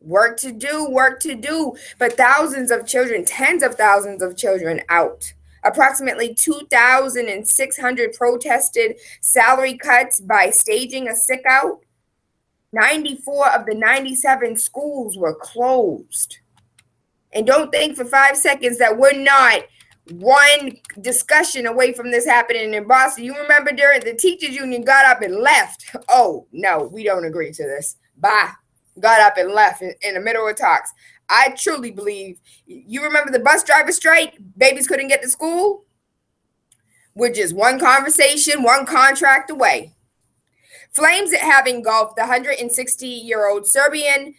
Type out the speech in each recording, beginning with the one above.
Work to do, work to do. But thousands of children, tens of thousands of children out. Approximately 2,600 protested salary cuts by staging a sick out. 94 of the 97 schools were closed. And don't think for 5 seconds that we're not one discussion away from this happening in Boston. You remember during the teachers union got up and left. Oh, no, we don't agree to this. Bye. Got up and left in the middle of talks. I truly believe, you remember the bus driver strike? Babies couldn't get to school? We're just one conversation, one contract away. Flames have engulfed the 160-year-old Serbian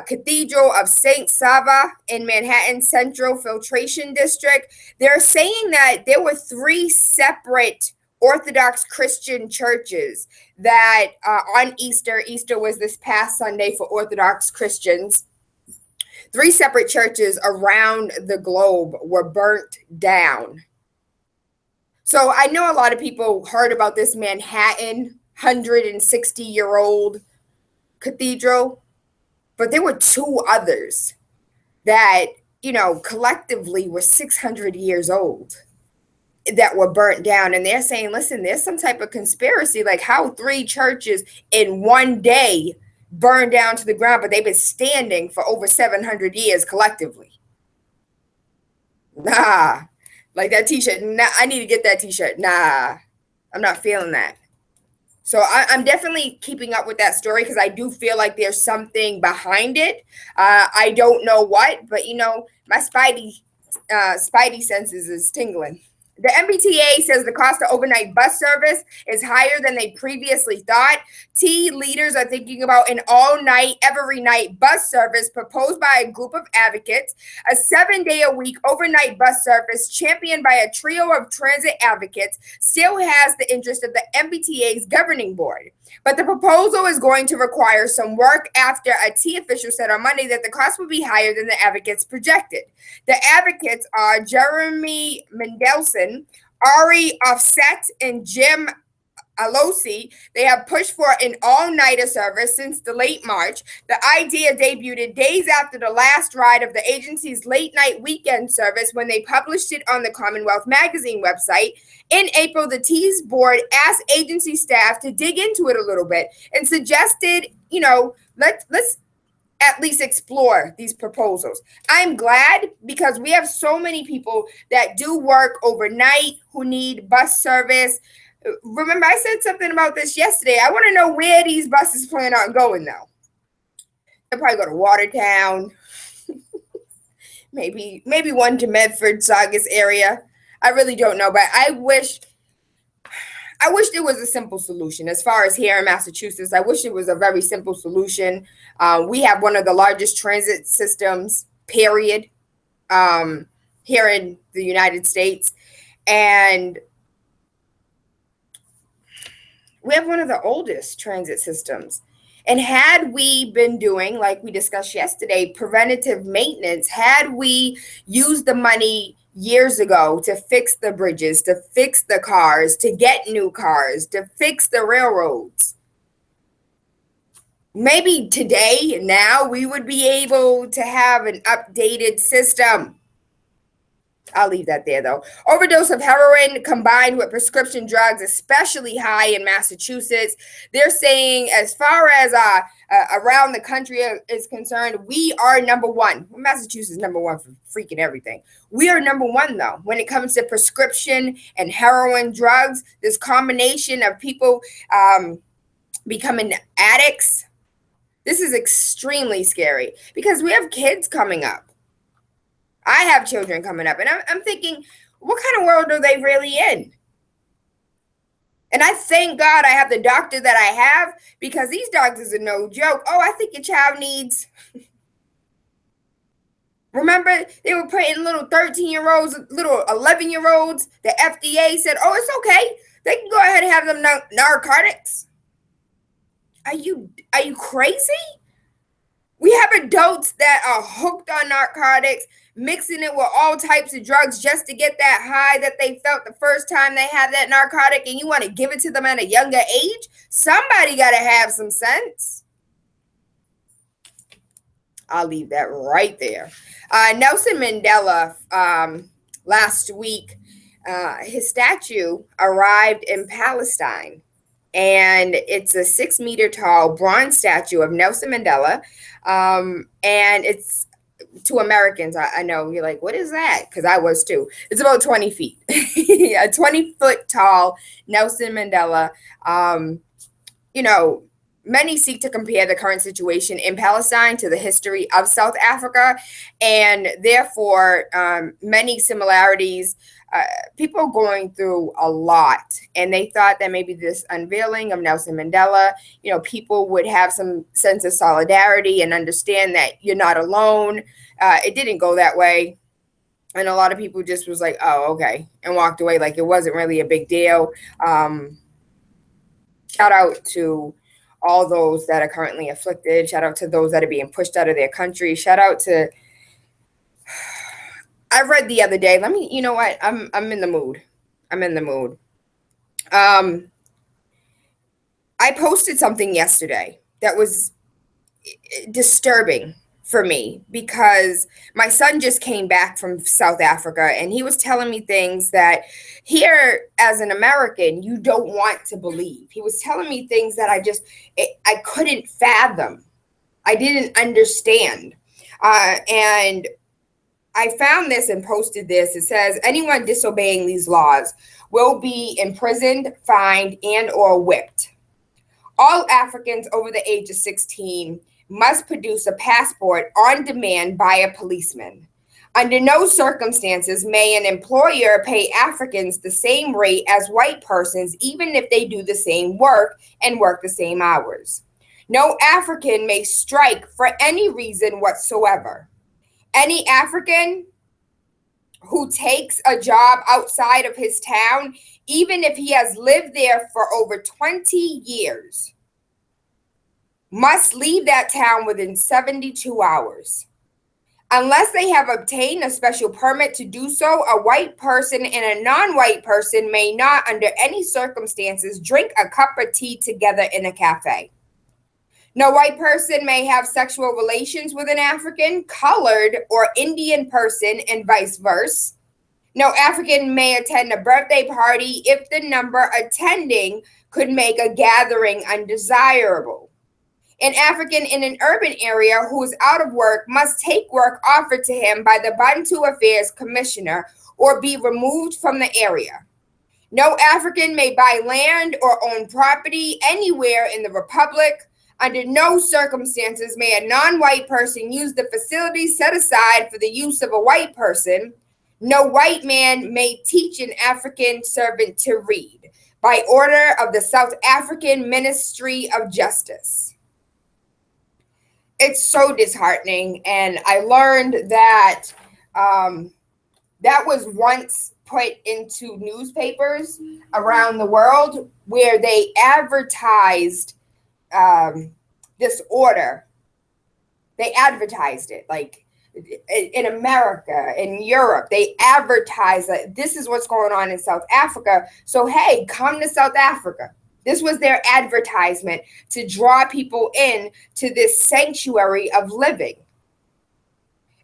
Cathedral of St. Sava in Manhattan's Central Filtration District. They're saying that there were three separate Orthodox Christian churches that on Easter was this past Sunday for Orthodox Christians. Three separate churches around the globe were burnt down. So I know a lot of people heard about this Manhattan 160-year-old cathedral, but there were two others that, collectively were 600 years old that were burnt down. And they're saying, listen, there's some type of conspiracy, like how three churches in one day burned down to the ground, but they've been standing for over 700 years collectively. Nah, like that t-shirt. Nah, I need to get that t-shirt. Nah, I'm not feeling that. So I'm definitely keeping up with that story because I do feel like there's something behind it. I don't know what, but my spidey senses is tingling. The MBTA says the cost of overnight bus service is higher than they previously thought. T leaders are thinking about an all-night, every night bus service proposed by a group of advocates, a 7-day-a-week overnight bus service championed by a trio of transit advocates still has the interest of the MBTA's governing board. But the proposal is going to require some work after a T official said on Monday that the cost would be higher than the advocates projected. The advocates are Jeremy Mendelson, Ari Offset, and Jim Alosi. They have pushed for an all-nighter service since the late March. The idea debuted days after the last ride of the agency's late-night weekend service when they published it on the Commonwealth Magazine website. In April, the T's board asked agency staff to dig into it a little bit and suggested, let's at least explore these proposals. I'm glad because we have so many people that do work overnight who need bus service. Remember, I said something about this yesterday. I want to know where these buses plan on going, though. They'll probably go to Watertown, maybe one to Medford, Saugus area. I really don't know, but I wish there was a simple solution. As far as here in Massachusetts, I wish it was a very simple solution. We have one of the largest transit systems, period, here in the United States. And we have one of the oldest transit systems. And had we been doing, like we discussed yesterday, preventative maintenance, had we used the money years ago to fix the bridges, to fix the cars, to get new cars, to fix the railroads, maybe today, now, we would be able to have an updated system. I'll leave that there, though. Overdose of heroin combined with prescription drugs, especially high in Massachusetts. They're saying as far as around the country is concerned, we are number one. Massachusetts is number one for freaking everything. We are number one, though, when it comes to prescription and heroin drugs. This combination of people becoming addicts. This is extremely scary because we have kids coming up. I have children coming up, and I'm thinking, what kind of world are they really in? And I thank God I have the doctor that I have because these doctors are no joke. Oh, I think your child needs. Remember, they were putting little 13-year-olds, little 11-year-olds. The FDA said, oh, it's okay. They can go ahead and have them narcotics. Are you crazy? We have adults that are hooked on narcotics, mixing it with all types of drugs just to get that high that they felt the first time they had that narcotic, and you want to give it to them at a younger age? Somebody got to have some sense. I'll leave that right there. Nelson Mandela, last week, his statue arrived in Palestine, and it's a 6 meter tall bronze statue of Nelson Mandela. And it's, to Americans, I know you're like, what is that? Because I was too. It's about 20 feet, a 20-foot tall Nelson Mandela. Um, you know, Many seek to compare the current situation in Palestine to the history of South Africa, and therefore, many similarities. People are going through a lot, and they thought that maybe this unveiling of Nelson Mandela, people would have some sense of solidarity and understand that you're not alone. It didn't go that way. And a lot of people just was like, oh, okay, and walked away like it wasn't really a big deal. Shout out to all those that are currently afflicted. Shout out to those that are being pushed out of their country. Shout out to, I read the other day, you know what? I'm in the mood. I'm in the mood. I posted something yesterday that was disturbing for me because my son just came back from South Africa, and he was telling me things that here as an American, you don't want to believe. He was telling me things that I couldn't fathom. I didn't understand. And I found this and posted this. It says, anyone disobeying these laws will be imprisoned, fined, and or whipped. All Africans over the age of 16 must produce a passport on demand by a policeman. Under no circumstances may an employer pay Africans the same rate as white persons, even if they do the same work and work the same hours. No African may strike for any reason whatsoever. Any African who takes a job outside of his town, even if he has lived there for over 20 years, must leave that town within 72 hours. Unless they have obtained a special permit to do so, a white person and a non-white person may not, under any circumstances, drink a cup of tea together in a cafe. No white person may have sexual relations with an African, colored, or Indian person, and vice versa. No African may attend a birthday party if the number attending could make a gathering undesirable. An African in an urban area who is out of work must take work offered to him by the Bantu Affairs Commissioner or be removed from the area. No African may buy land or own property anywhere in the Republic. Under no circumstances may a non-white person use the facilities set aside for the use of a white person. No white man may teach an African servant to read, by order of the South African Ministry of Justice. It's so disheartening, and I learned that that was once put into newspapers around the world where they advertised this order. They advertised it, like in America, in Europe, they advertised that this is what's going on in South Africa. So, hey, come to South Africa. This was their advertisement to draw people in to this sanctuary of living.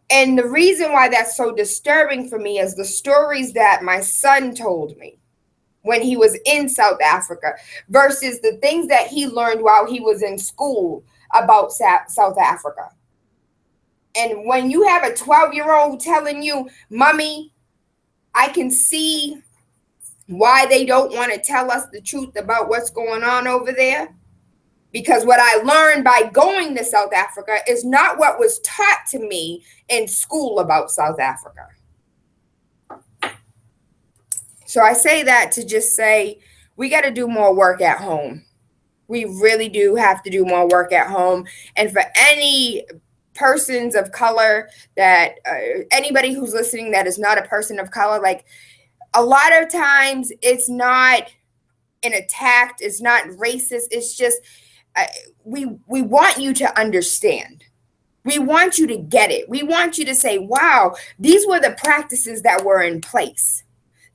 And the reason why that's so disturbing for me is the stories that my son told me when he was in South Africa versus the things that he learned while he was in school about South Africa. And when you have a 12-year-old telling you, Mommy, I can see why they don't want to tell us the truth about what's going on over there. Because what I learned by going to South Africa is not what was taught to me in school about South Africa. So I say that to just say, we got to do more work at home. We really do have to do more work at home. And for any persons of color that, anybody who's listening that is not a person of color, like, a lot of times it's not an attack, it's not racist, it's just we want you to understand. We want you to get it. We want you to say, wow, these were the practices that were in place.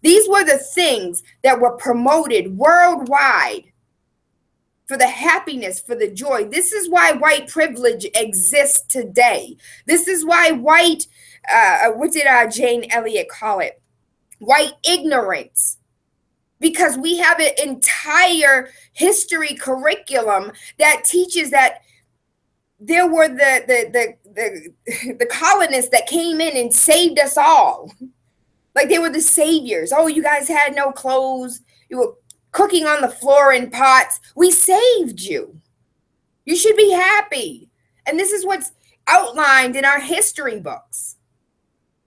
These were the things that were promoted worldwide for the happiness, for the joy. This is why white privilege exists today. This is why white, what did Jane Elliott call it? White ignorance. Because we have an entire history curriculum that teaches that there were the colonists that came in and saved us all. Like they were the saviors. Oh, you guys had no clothes. You were cooking on the floor in pots. We saved you. You should be happy. And this is what's outlined in our history books.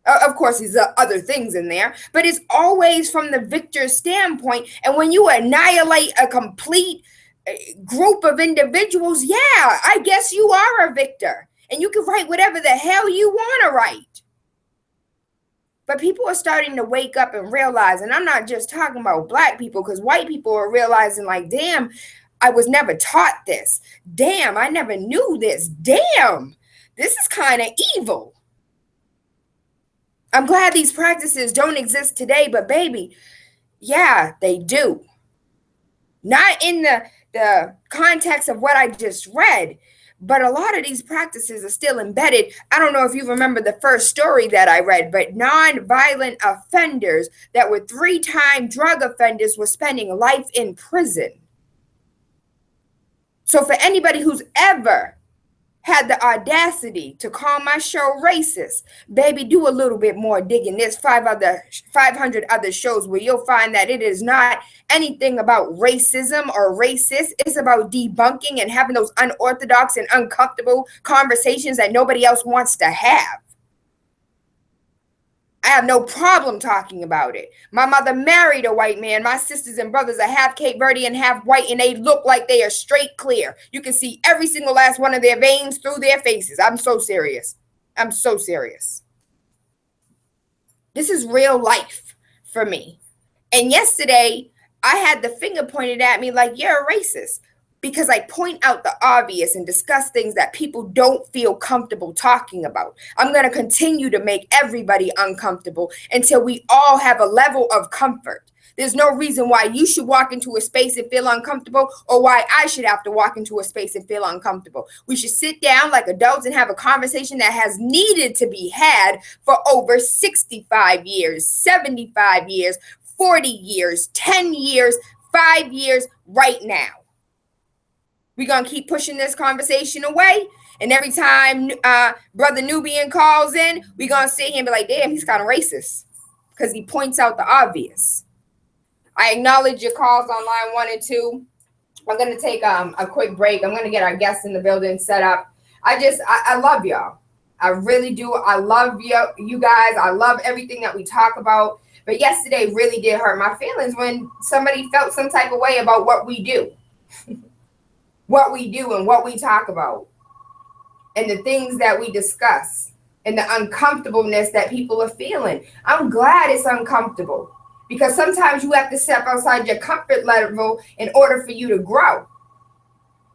Of course, there's other things in there, but it's always from the victor's standpoint. And when you annihilate a complete group of individuals, yeah, I guess you are a victor. And you can write whatever the hell you want to write. But people are starting to wake up and realize, and I'm not just talking about black people, because white people are realizing, like, damn, I was never taught this. Damn, I never knew this. Damn, this is kind of evil. I'm glad these practices don't exist today, but baby, yeah, they do. Not in the context of what I just read, but a lot of these practices are still embedded. I don't know if you remember the first story that I read, but non-violent offenders that were 3-time drug offenders were spending life in prison. So for anybody who's ever had the audacity to call my show racist, baby, do a little bit more digging. There's 500 other shows where you'll find that it is not anything about racism or racist. It's about debunking and having those unorthodox and uncomfortable conversations that nobody else wants to have. I have no problem talking about it. My mother married a white man. My sisters and brothers are half Cape Verdean, half white, and they look like they are straight clear. You can see every single last one of their veins through their faces. I'm so serious. I'm so serious. This is real life for me. And yesterday, I had the finger pointed at me like, you're a racist. Because I point out the obvious and discuss things that people don't feel comfortable talking about. I'm going to continue to make everybody uncomfortable until we all have a level of comfort. There's no reason why you should walk into a space and feel uncomfortable, or why I should have to walk into a space and feel uncomfortable. We should sit down like adults and have a conversation that has needed to be had for over 65 years, 75 years, 40 years, 10 years, 5 years, right now. We're going to keep pushing this conversation away. And every time Brother Nubian calls in, we're going to sit here and be like, damn, he's kind of racist. Because he points out the obvious. I acknowledge your calls on line 1 and 2. I'm going to take a quick break. I'm going to get our guests in the building set up. I love y'all. I really do. I love you guys. I love everything that we talk about. But yesterday really did hurt my feelings when somebody felt some type of way about what we do. What we do and what we talk about, and the things that we discuss, and the uncomfortableness that people are feeling. I'm glad it's uncomfortable, because sometimes you have to step outside your comfort level in order for you to grow.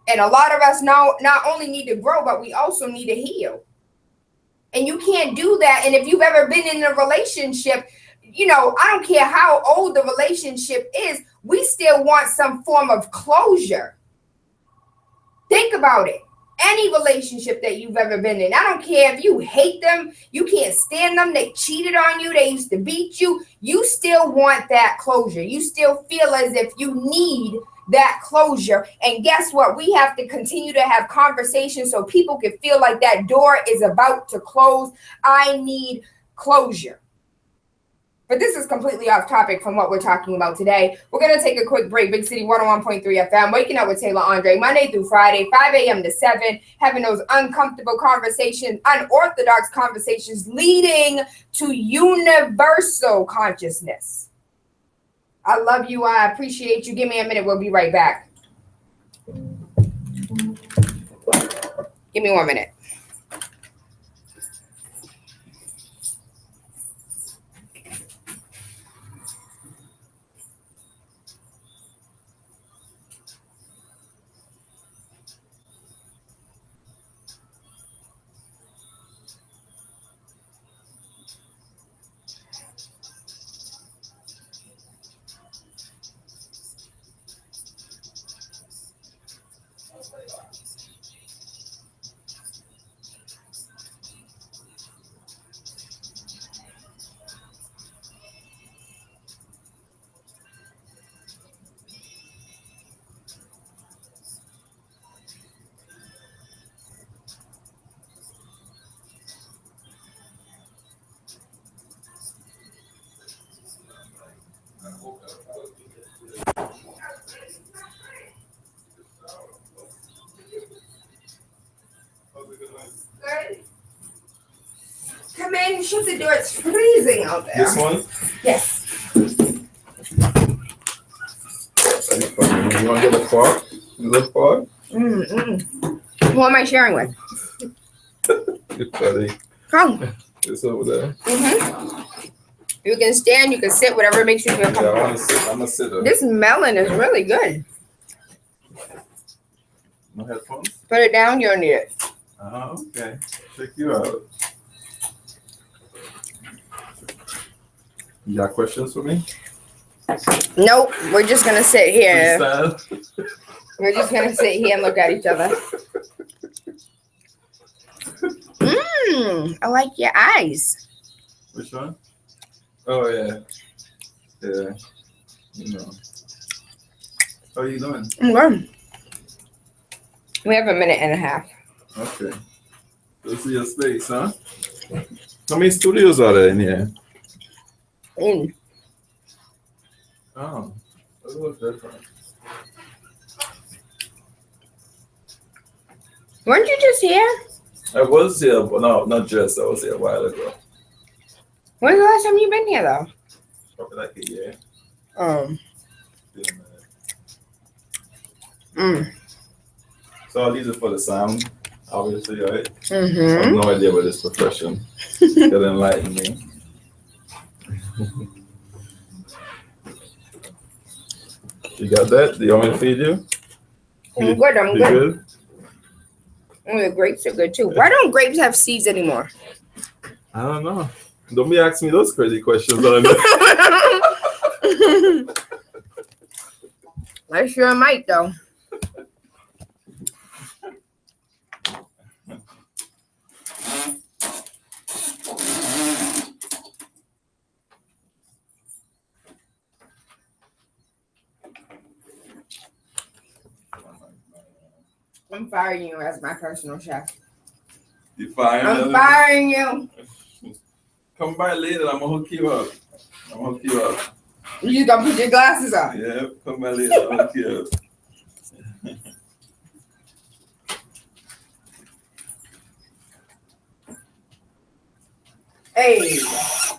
And a lot of us now not only need to grow, but we also need to heal. And you can't do that. And if you've ever been in a relationship, you know, I don't care how old the relationship is, we still want some form of closure. Think about it. Any relationship that you've ever been in, I don't care if you hate them, you can't stand them, they cheated on you, they used to beat you, you still want that closure. You still feel as if you need that closure. And guess what? We have to continue to have conversations so people can feel like that door is about to close. I need closure. But this is completely off topic from what we're talking about today. We're going to take a quick break. Big City 101.3 FM, waking up with Tayla Andre, Monday through Friday, 5 a.m. to 7, having those uncomfortable conversations, unorthodox conversations, leading to universal consciousness. I love you. I appreciate you. Give me a minute. We'll be right back. Give me 1 minute. Good. Come in, shut the door. It's freezing out there. This one? Yes. You want to get a fork? You look fork? Who am I sharing with? You're funny. Come. It's over there. You can stand, you can sit, whatever makes you feel comfortable. Yeah, I want to sit. I'm a sitter. This melon is really good. No headphones? Put it down, you don't need it. Okay. Check you out. You got questions for me? Nope, we're just gonna sit here. Freestyle? We're just gonna sit here and look at each other. I like your eyes. Which one? Oh, yeah. Yeah. You know. How are you doing? I'm good. We have a minute and a half. Okay. This is your space, huh? How many studios are there in here? Oh, that looks different. Weren't you just here? I was here, but no, not just. I was here a while ago. When's the last time you've been here, though? Probably like a year. So all these are for the sound, obviously, right? I have no idea about this profession. You gotta enlighten me. You got that? Do you want me to feed you? I'm good, I'm You good. The grapes are good, too. Why don't grapes have seeds anymore? I don't know. Don't be asking me those crazy questions. I sure might, though. I'm firing you as my personal chef. You firing? I'm firing you. Come by later. I'm gonna hook you up. You just gonna put your glasses on. Yeah, come by later. I'll hook you up.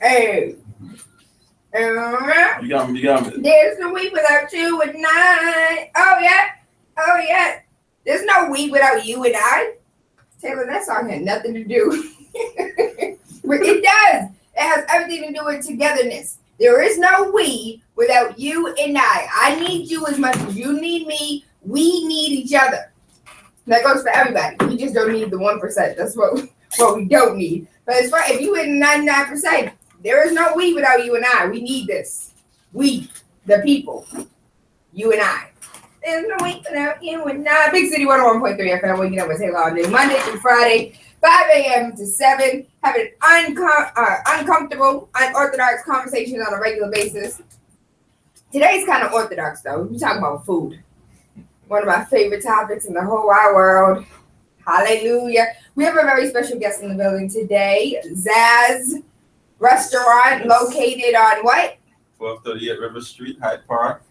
Hey. You got me. There's no week without you and I. Oh yeah. There's no week without you and I. Tayla, that song had nothing to do. It does. It has everything to do with togetherness. There is no we without you and I. I need you as much as you need me. We need each other. That goes for everybody. We just don't need the 1%. That's what we don't need. But as far if you in 99%, there is no we without you and I. We need this. We, the people. You and I. There's no week without you and I. Big City 101.3 FM, waking up with Tayla all day, Monday through Friday, 5 a.m. to 7. Having uncomfortable, unorthodox conversations on a regular basis. Today's kind of orthodox, though. We talk about food. One of my favorite topics in the whole wide world. Hallelujah. We have a very special guest in the building today. Zaz Restaurant, located on what? 1238 River Street, Hyde Park.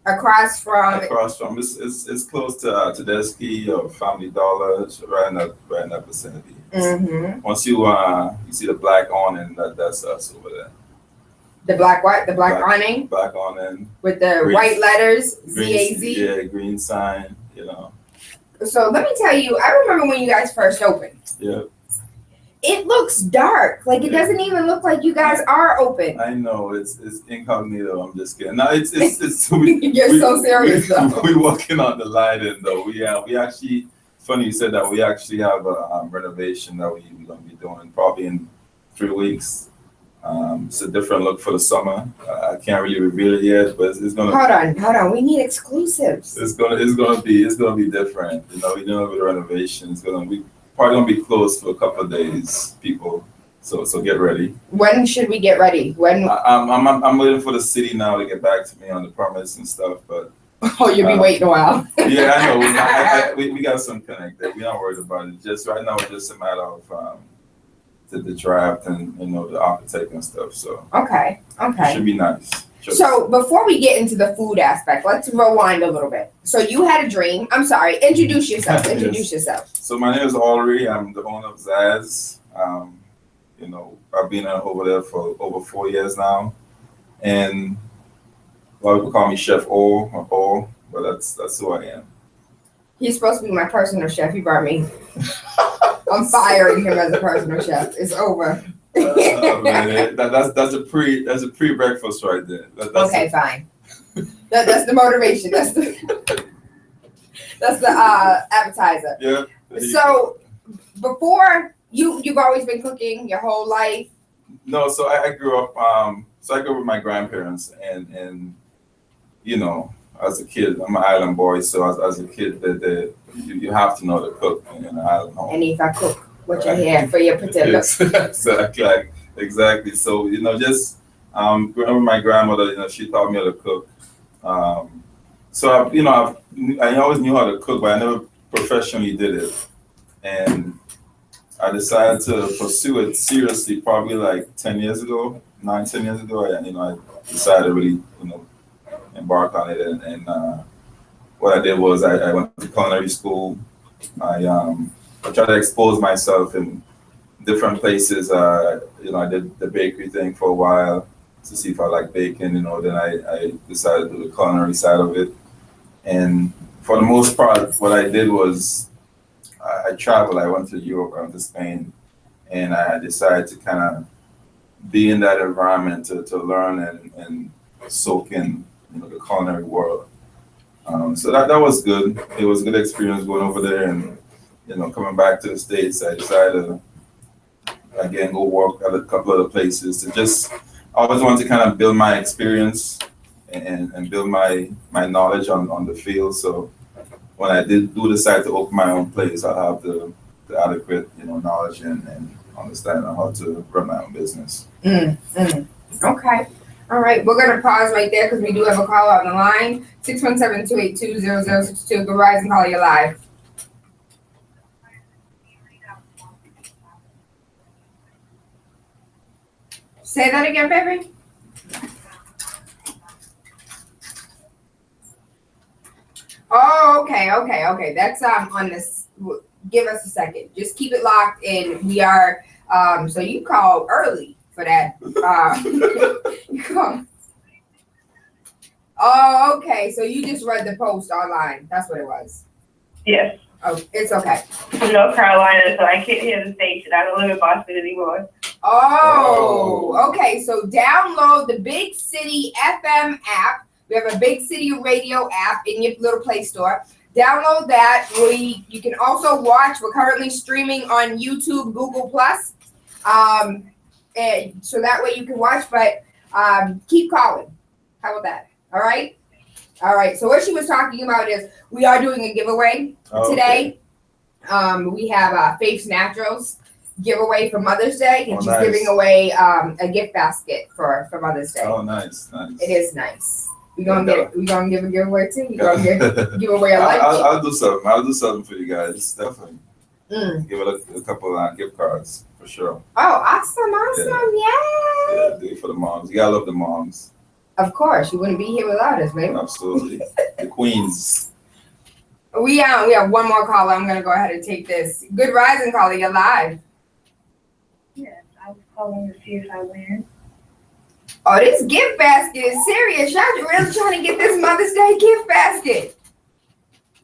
Across from. It's close to Tedeschi or Family Dollar, right in that vicinity. Once you see the black awning, that's us over there. The black what? The black awning? Black awning. With the green, white letters, Z-A-Z? Yeah, green sign, you know. So let me tell you, I remember when you guys first opened. Yeah. It looks dark. Like it doesn't even look like you guys are open. I know it's incognito. I'm just kidding. No, it's You're so serious though. We're working on the lighting though. We actually, funny you said that, we actually have a renovation that we're gonna be doing probably in 3 weeks. It's a different look for the summer. I can't really reveal it yet, but it's gonna. Hold on. We need exclusives. It's gonna be different. You know, with the renovation, it's gonna be. Probably gonna be closed for a couple of days, people. So get ready. When should we get ready? When? I'm waiting for the city now to get back to me on the permits and stuff. But you'll be waiting a while. Yeah, I know. We got some connect there. We're not worried about it. Just right now, it's just a matter of did the draft and the architect and stuff. So Okay. it should be nice. So before we get into the food aspect, let's rewind a little bit. So you had a dream. I'm sorry. Introduce yourself. Introduce yourself. So my name is Ulrich. I'm the owner of Zaz. I've been over there for over 4 years now, and a lot of people call me Chef O, but that's who I am. He's supposed to be my personal chef. He brought me. I'm firing him as a personal chef. It's over. That's a pre breakfast right there. Okay, fine. That's the motivation. That's the appetizer. Yeah. So before you've always been cooking your whole life. No, so I grew up. I grew up with my grandparents, and as a kid, I'm an island boy. So as a kid, you have to know to cook in an island home. And if I cook, what you here for your potato? Exactly. So just growing up with my grandmother, she taught me how to cook. So I always knew how to cook, but I never professionally did it. And I decided to pursue it seriously probably like 10 years ago, 10 years ago. I decided to really, embark on it. And what I did was I went to culinary school. I tried to expose myself in different places. I did the bakery thing for a while to see if I like baking. Then I decided to do the culinary side of it. And for the most part, what I did was I traveled. I went to Europe, I went to Spain, and I decided to kind of be in that environment to learn and soak in the culinary world. So that was good. It was a good experience going over there, and coming back to the States, I decided to again go work at a couple other places to just I always wanted to kind of build my experience and build my knowledge on the field. So when I do decide to open my own place, I have the adequate knowledge and understanding on how to run my own business. Okay. All right. We're going to pause right there because we do have a call on the line. 617-282-0062. Good rise and call you live. Say that again, baby. Oh, okay. That's on this. Give us a second. Just keep it locked in. We are so you called early for that. You call. Oh, okay. So you just read the post online. That's what it was. Yes. Oh, it's okay. From North Carolina, so I can't hear the station. I don't live in Boston anymore. Oh, okay. So download the Big City FM app. We have a Big City Radio app in your little Play Store. Download that. You can also watch. We're currently streaming on YouTube, Google Plus, and so that way you can watch. But keep calling. How about that? All right. So what she was talking about is we are doing a giveaway today. We have Faith's Naturals giveaway for Mother's Day, and she's giving away a gift basket for Mother's Day. Oh, nice. It is nice. We gonna give a giveaway too. We gonna give away a lunch. I'll do something. I'll do something for you guys. Definitely. Give it a couple of gift cards for sure. Oh, awesome! Yeah, do it for the moms. You gotta love the moms. Of course, you wouldn't be here without us, baby. Absolutely, the queens. We have one more caller. I'm gonna go ahead and take this. Good rising, caller. You're live. Yes, I was calling to see if I win. Oh, this gift basket is serious. Y'all really trying to get this Mother's Day gift basket.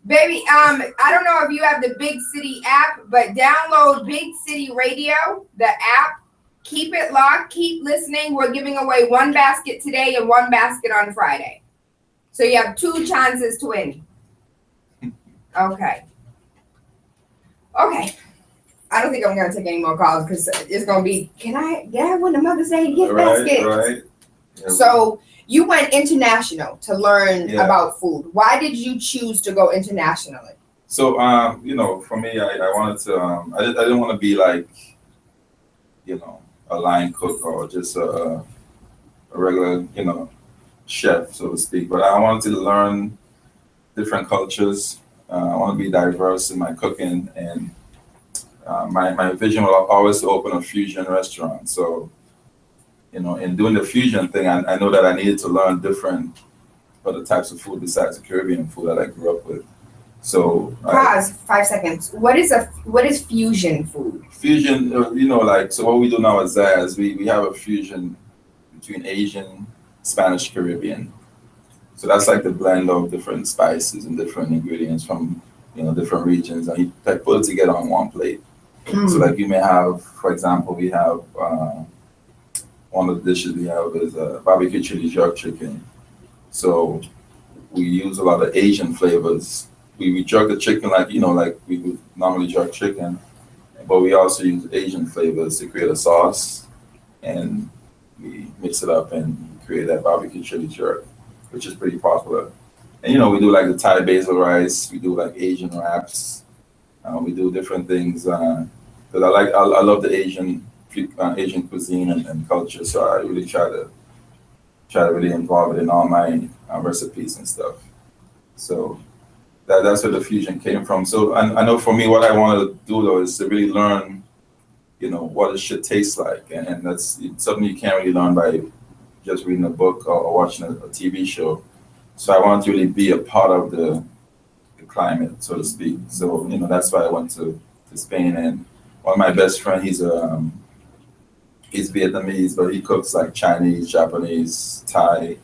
Baby, I don't know if you have the Big City app, but download Big City Radio, the app. Keep it locked. Keep listening. We're giving away one basket today and one basket on Friday. So you have 2 chances to win. Okay. I don't think I'm going to take any more calls because it's going to be, can I win the Mother's Day gift basket? Right. Yeah. So you went international to learn about food. Why did you choose to go internationally? So, for me, I wanted to, I didn't want to be like, a line cook or just a regular, chef, so to speak. But I wanted to learn different cultures. I want to be diverse in my cooking, and My vision was always to open a fusion restaurant. So, in doing the fusion thing, I know that I needed to learn different other types of food besides the Caribbean food that I grew up with. So, Pause. 5 seconds. What is fusion food? fusion, so what we do now is we have a fusion between Asian, Spanish, Caribbean. So that's like the blend of different spices and different ingredients from different regions, and you like put it together on one plate. So like you may have, for example, we have one of the dishes we have is barbecue chili jerk chicken. So we use a lot of Asian flavors. We jerk the chicken like we would normally jerk chicken, but we also use Asian flavors to create a sauce, and we mix it up and create that barbecue chili jerk, which is pretty popular. And we do like the Thai basil rice. We do like Asian wraps. We do different things because I love the Asian cuisine and culture. So I really try to really involve it in all my recipes and stuff. So that's where the fusion came from. So I know for me, what I wanted to do though is to really learn, what it should taste like, and that's something you can't really learn by just reading a book or watching a TV show. So I wanted to really be a part of the climate, so to speak. So that's why I went to Spain, and one of my best friend, he's Vietnamese, but he cooks like Chinese, Japanese, Thai,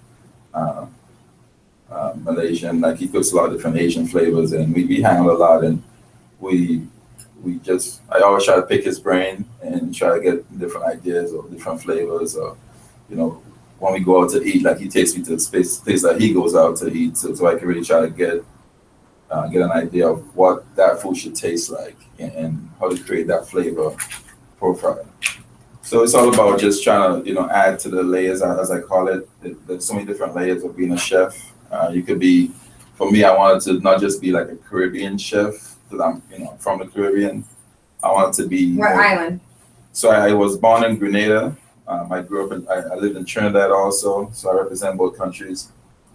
uh, Malaysian. Like he cooks a lot of different Asian flavors, and we hang out a lot, and we I always try to pick his brain and try to get different ideas or different flavors, or when we go out to eat, like he takes me to the place that he goes out to eat, so I can really try to get an idea of what that food should taste like, and how to create that flavor profile. So it's all about just trying to, add to the layers, as I call it. There's so many different layers of being a chef. You could be, for me, I wanted to not just be like a Caribbean chef, because I'm, from the Caribbean. I wanted to be What island? So I was born in Grenada. I grew up I lived in Trinidad also, so I represent both countries.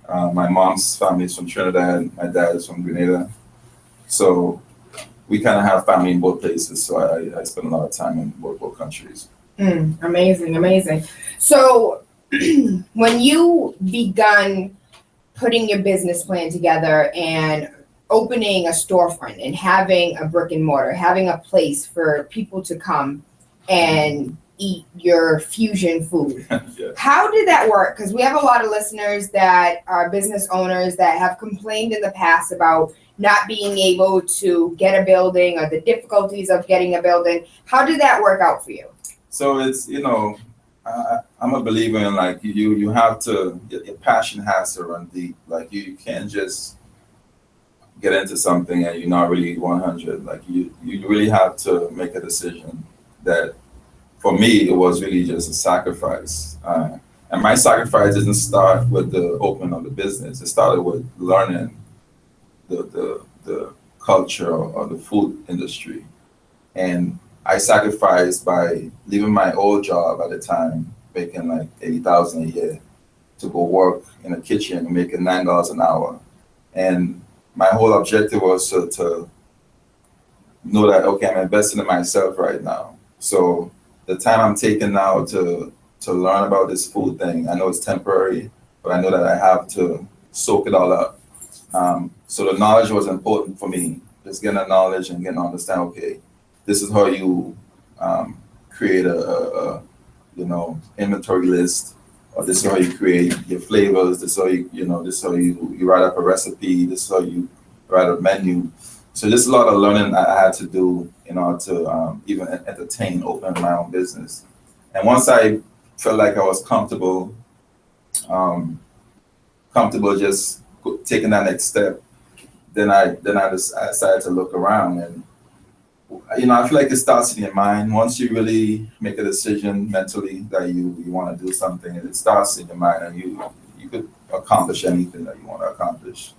My mom's family is from Trinidad. My dad is from Grenada. So we kind of have family in both places. So I spend a lot of time in both countries. Amazing, amazing. So when you begun putting your business plan together and opening a storefront and having a brick and mortar, having a place for people to come and eat your fusion food. Yeah. How did that work? Because we have a lot of listeners that are business owners that have complained in the past about not being able to get a building or the difficulties of getting a building. How did that work out for you? So it's, I'm a believer in like you have to, your passion has to run deep. Like you can't just get into something and you're not really 100. Like you really have to make a decision that, for me, it was really just a sacrifice. And my sacrifice didn't start with the opening of the business. It started with learning the culture or the food industry. And I sacrificed by leaving my old job at the time, making like 80,000 a year, to go work in a kitchen making $9 an hour. And my whole objective was to know that, okay, I'm investing in myself right now. So the time I'm taking now to learn about this food thing, I know it's temporary, but I know that I have to soak it all up. So the knowledge was important for me. Just getting the knowledge and getting to understand, okay, this is how you create a inventory list, or this is how you create your flavors. This is how this is how you write up a recipe. This is how you write a menu. So there's a lot of learning I had to do in order to even entertain opening my own business. And once I felt like I was comfortable just taking that next step, then I decided to look around, and I feel like it starts in your mind. Once you really make a decision mentally that you want to do something, and it starts in your mind, and you could accomplish anything that you want to accomplish.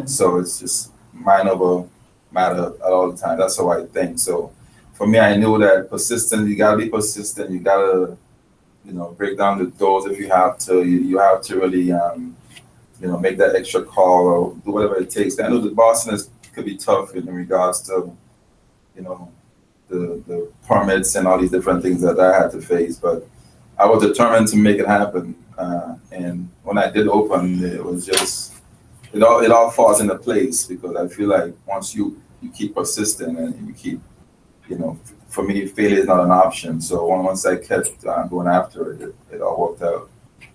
So it's just mind over matter all the time. That's how I think. So for me, I knew that persistent. You gotta be persistent. You gotta break down the doors if you have to. You have to really make that extra call or do whatever it takes. I know the Boston could be tough in regards to the permits and all these different things that I had to face. But I was determined to make it happen. And when I did open, it was just it all falls into place because I feel like once you keep persistent and you keep, for me, failure is not an option. So once I kept going after it, it all worked out.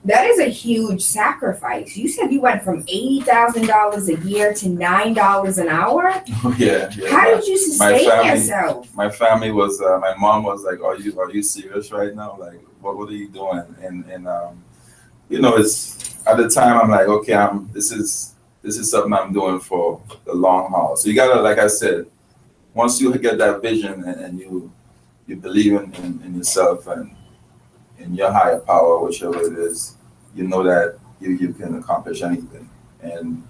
That is a huge sacrifice. You said you went from $80,000 a year to $9 an hour. Yeah. How did you sustain yourself? My family was, my mom was like, "Are you serious right now? Like, what are you doing?" And it's at the time I'm like, okay, this is something I'm doing for the long haul. So you gotta, like I said, once you get that vision and you believe in yourself and in your higher power, whichever it is, you know that you can accomplish anything. And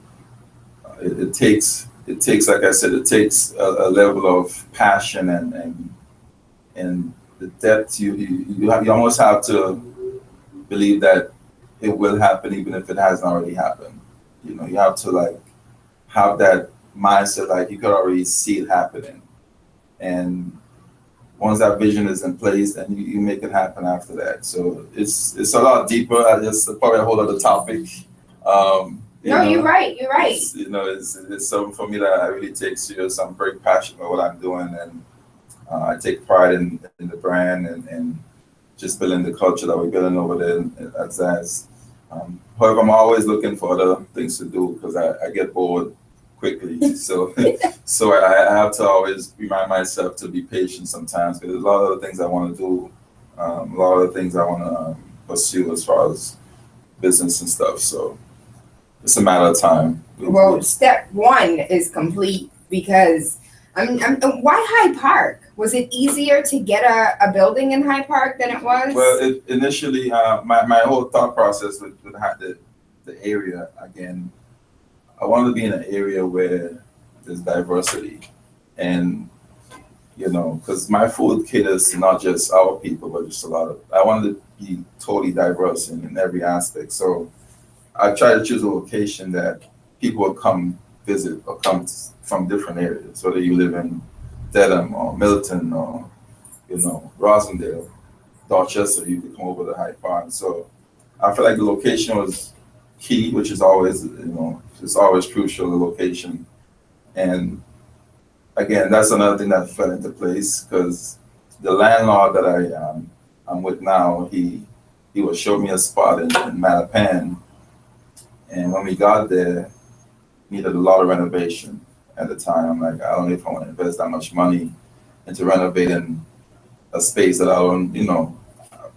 it takes, like I said, it takes a level of passion and the depth. You almost have to believe that it will happen even if it hasn't already happened. You have to like have that mindset, like you could already see it happening. And once that vision is in place, then you make it happen after that. So it's a lot deeper. It's probably a whole other topic. You're right. It's something for me that I really take serious. I'm very passionate about what I'm doing, and I take pride in the brand and just building the culture that we're building over there at Zaz. However, I'm always looking for other things to do because I get bored quickly. So I have to always remind myself to be patient sometimes because there's a lot of other things I want to do, a lot of things I want to pursue as far as business and stuff. So it's a matter of time. Well, step one is complete because why Hyde Park? Was it easier to get a building in Hyde Park than it was? Well, initially, my whole thought process with the area, again, I wanted to be in an area where there's diversity. And, because my food caters to not just our people, but just I wanted to be totally diverse in every aspect. So I try to choose a location that people will come visit or come from different areas, whether you live in Dedham or Milton or, Rosendale, Dorchester, you could come over to Hyde Park. So I feel like the location was key, which is always, it's always crucial, the location. And again, that's another thing that fell into place because the landlord that I'm with now, he will show me a spot in Mattapan. And when we got there, needed a lot of renovation at the time. I'm like, I don't know if I want to invest that much money into renovating a space that I don't,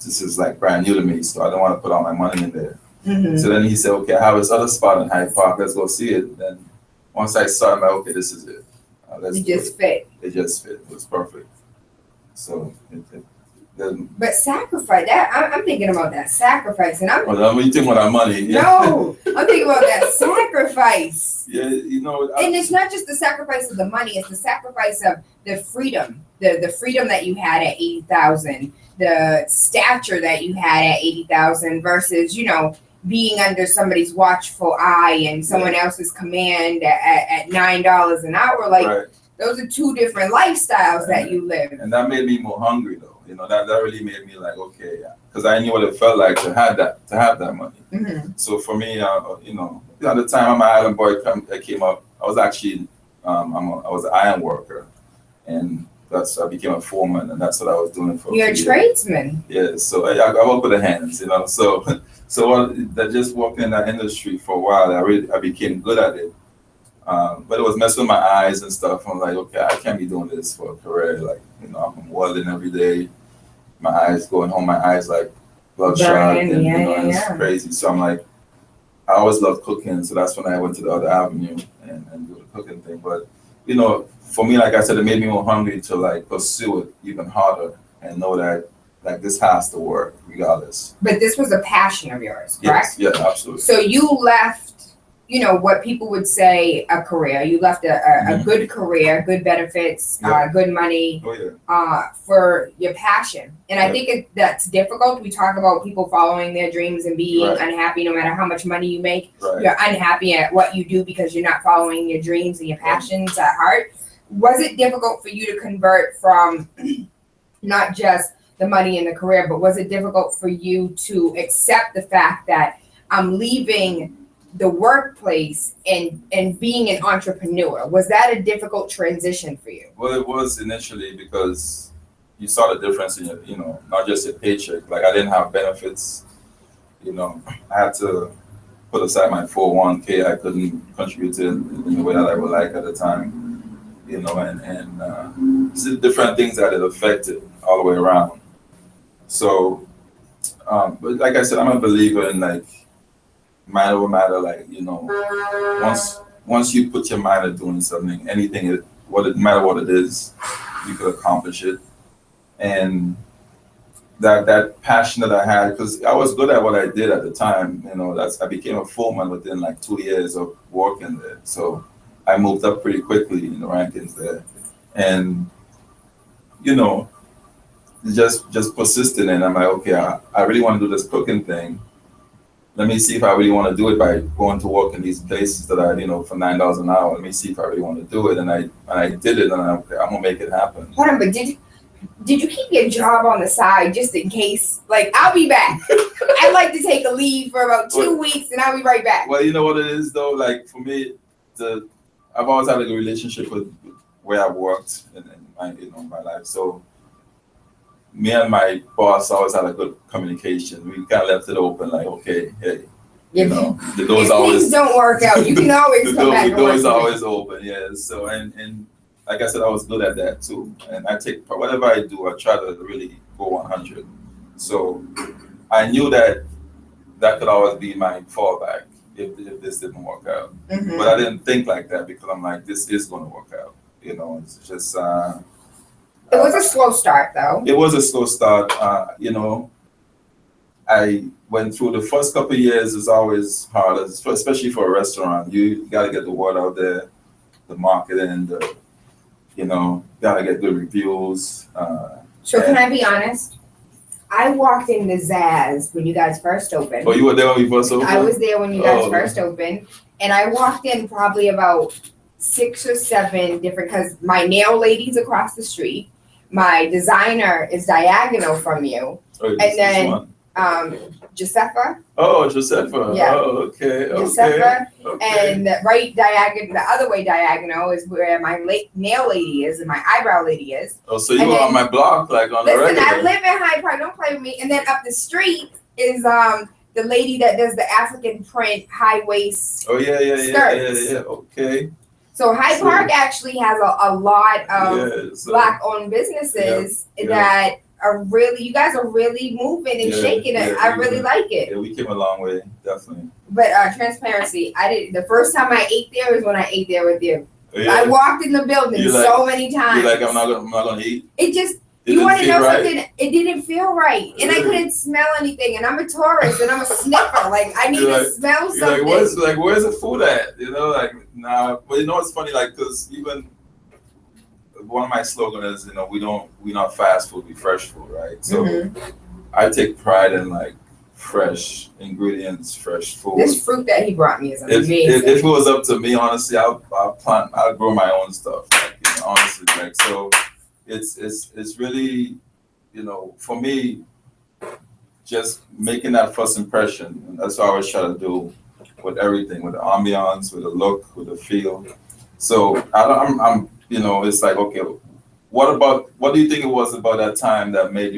this is like brand new to me, so I don't want to put all my money in there. Mm-hmm. So then he said, okay, I have this other spot in Hyde Park, let's go see it. Then once I saw it, I'm like, okay, this is it. It just fit. It just fit. It was perfect. So but sacrifice that I'm thinking about that sacrifice, and when you think about that money, yeah. No, I'm thinking about that sacrifice. Yeah, and it's not just the sacrifice of the money; it's the sacrifice of the freedom, the freedom that you had at 80,000, the stature that you had at 80,000, versus being under somebody's watchful eye and someone else's command at $9 an hour. Like right. Those are two different lifestyles that you live. And that made me more hungry, though. That really made me like, okay, because I knew what it felt like to have that money. Mm-hmm. So for me, at the time my island boy came up, I was actually, I was an iron worker, and I became a foreman, and that's what I was doing for. You're a tradesman. Yeah, so I work with the hands, So that just working in that industry for a while, I became good at it. But it was messing with my eyes and stuff. I'm like, okay, I can't be doing this for a career. Like, I'm welding every day. My eyes going home, my eyes like bloodshot, and it's crazy. So I'm like, I always loved cooking, so that's when I went to the other avenue and do the cooking thing. But for me, like I said, it made me more hungry to like pursue it even harder and know that like this has to work regardless. But this was a passion of yours, correct? Yes, yeah, absolutely. So you left, what people would say a career. You left a good career, good benefits, good money, for your passion. And I think that's difficult. We talk about people following their dreams and being unhappy no matter how much money you make. Right. You're unhappy at what you do because you're not following your dreams and your passions at heart. Was it difficult for you to convert from not just the money and the career, but was it difficult for you to accept the fact that I'm leaving the workplace and being an entrepreneur? Was that a difficult transition for you? Well, it was initially because you saw the difference in your, not just your paycheck. Like I didn't have benefits, I had to put aside my 401k. I couldn't contribute to it in the way that I would like at the time, and it's the different things that it affected all the way around. So, but like I said, I'm a believer in like mind over matter. Like once you put your mind at doing something, anything, no matter what it is, you could accomplish it. And that passion that I had, because I was good at what I did at the time. I became a foreman within like 2 years of working there. So I moved up pretty quickly in the rankings there, and just persistent. And I'm like, okay, I really want to do this cooking thing. Let me see if I really want to do it by going to work in these places that I, for $9 an hour. Let me see if I really want to do it. And I did it, and I'm gonna make it happen. Hold on, but did you keep your job on the side just in case? Like, I'll be back. I'd like to take a leave for about 2 weeks, and I'll be right back. Well, you know what it is though. Like for me, I've always had a good relationship with where I've worked in my life. So me and my boss always had a good communication. We kind of left it open, like, okay, hey, the door's always, things don't work out, you can always come back. The door's always open, yeah. So and like I said, I was good at that too. And I take whatever I do, I try to really go 100. So I knew that could always be my fallback if this didn't work out. Mm-hmm. But I didn't think like that because I'm like, this is going to work out. It's just. It was a slow start, though. It was a slow start. I went through the first couple of years is always hard, especially for a restaurant. You got to get the word out there, the marketing, got to get good reviews. Can I be honest? I walked into Zaz when you guys first opened. Oh, you were there when we first opened? I was there when you guys first opened. And I walked in probably about 6 or 7 different, because my nail lady's across the street. My designer is diagonal from you. Oh, and then Josefa. Oh, Josefa. Yeah. Oh, okay. Josefa. Okay. And the other way diagonal is where my nail lady is and my eyebrow lady is. Oh, so you were on my block, like on the regular. Listen, I live in Hyde Park. Don't play with me. And then up the street is the lady that does the African print high waist. Oh yeah. Okay. So Hyde Park actually has a lot of Black-owned businesses that are really, you guys are really moving and shaking it. I really like it. Yeah, we came a long way, definitely. But transparency, the first time I ate there was when I ate there with you. Yeah. I walked in the building so many times. You're like, I'm not gonna eat. You want to know something? It didn't feel right, and I couldn't smell anything. And I'm a tourist, and I'm a sniffer. Like I need to smell something. Where's the food at? Nah. But it's funny, like, because even one of my slogans is, we not fast food, we fresh food, right? So I take pride in like fresh ingredients, fresh food. This fruit that he brought me is amazing. If it was up to me, honestly, I'll grow my own stuff. Like, honestly, like so. It's really, for me, just making that first impression. And that's what I always try to do with everything, with the ambiance, with the look, with the feel. So I'm it's like, okay, what do you think it was about that time that made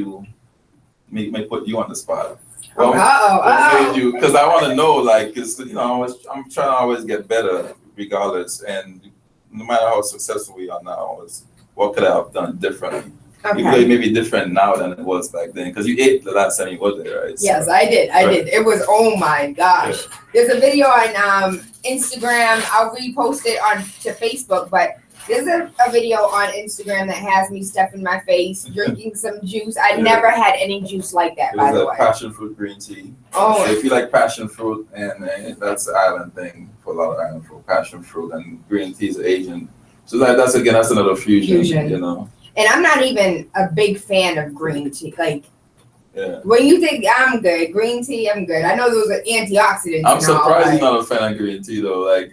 me put you on the spot? Well, what made you? Because I want to know, like, because I'm trying to always get better, regardless, and no matter how successful we are now, what could I have done differently? Okay. Maybe different now than it was back then, because you ate the last time you were there, right? Yes, I did. It was, oh my gosh. Yeah. There's a video on Instagram. I'll repost it to Facebook, but there's a video on Instagram that has me stuffing my face, drinking some juice. I never had any juice like that, by the way. Passion fruit green tea. Oh. So if you like passion fruit, and that's the island thing for a lot of island fruit, passion fruit, and green tea is Asian. So that's another fusion. And I'm not even a big fan of green tea. Like, yeah. When you think I'm good, green tea, I'm good. I know those are antioxidants. I'm surprised you're not a fan of green tea though. Like,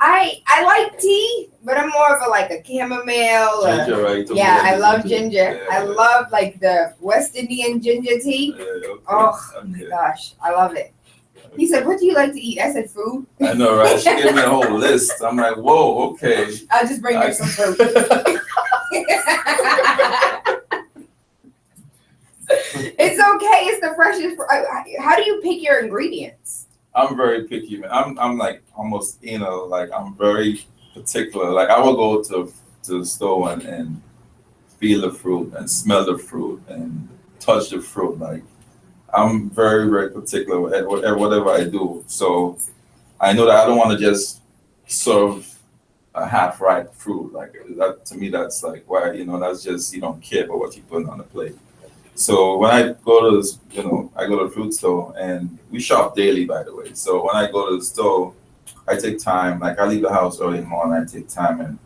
I like tea, but I'm more of a like a chamomile. Ginger, right? Yeah, I love ginger. Yeah, I love like the West Indian ginger tea. Yeah, okay, Oh my gosh, I love it. He said, "What do you like to eat?" I said, "Food." I know, right? She gave me a whole list. I'm like, whoa, okay. I'll just bring her some fruit. It's okay. It's the freshest. How do you pick your ingredients? I'm very picky, man. I'm like almost like I'm very particular. Like I will go to the store and feel the fruit and smell the fruit and touch the fruit. Like I'm very very particular at whatever I do. So I know that I don't want to just serve a half ripe fruit. Like that to me, that's like why that's just you don't care about what you put on the plate. So when I go to this, I go to the fruit store and we shop daily, by the way. So when I go to the store, I take time. Like I leave the house early in the morning. I take time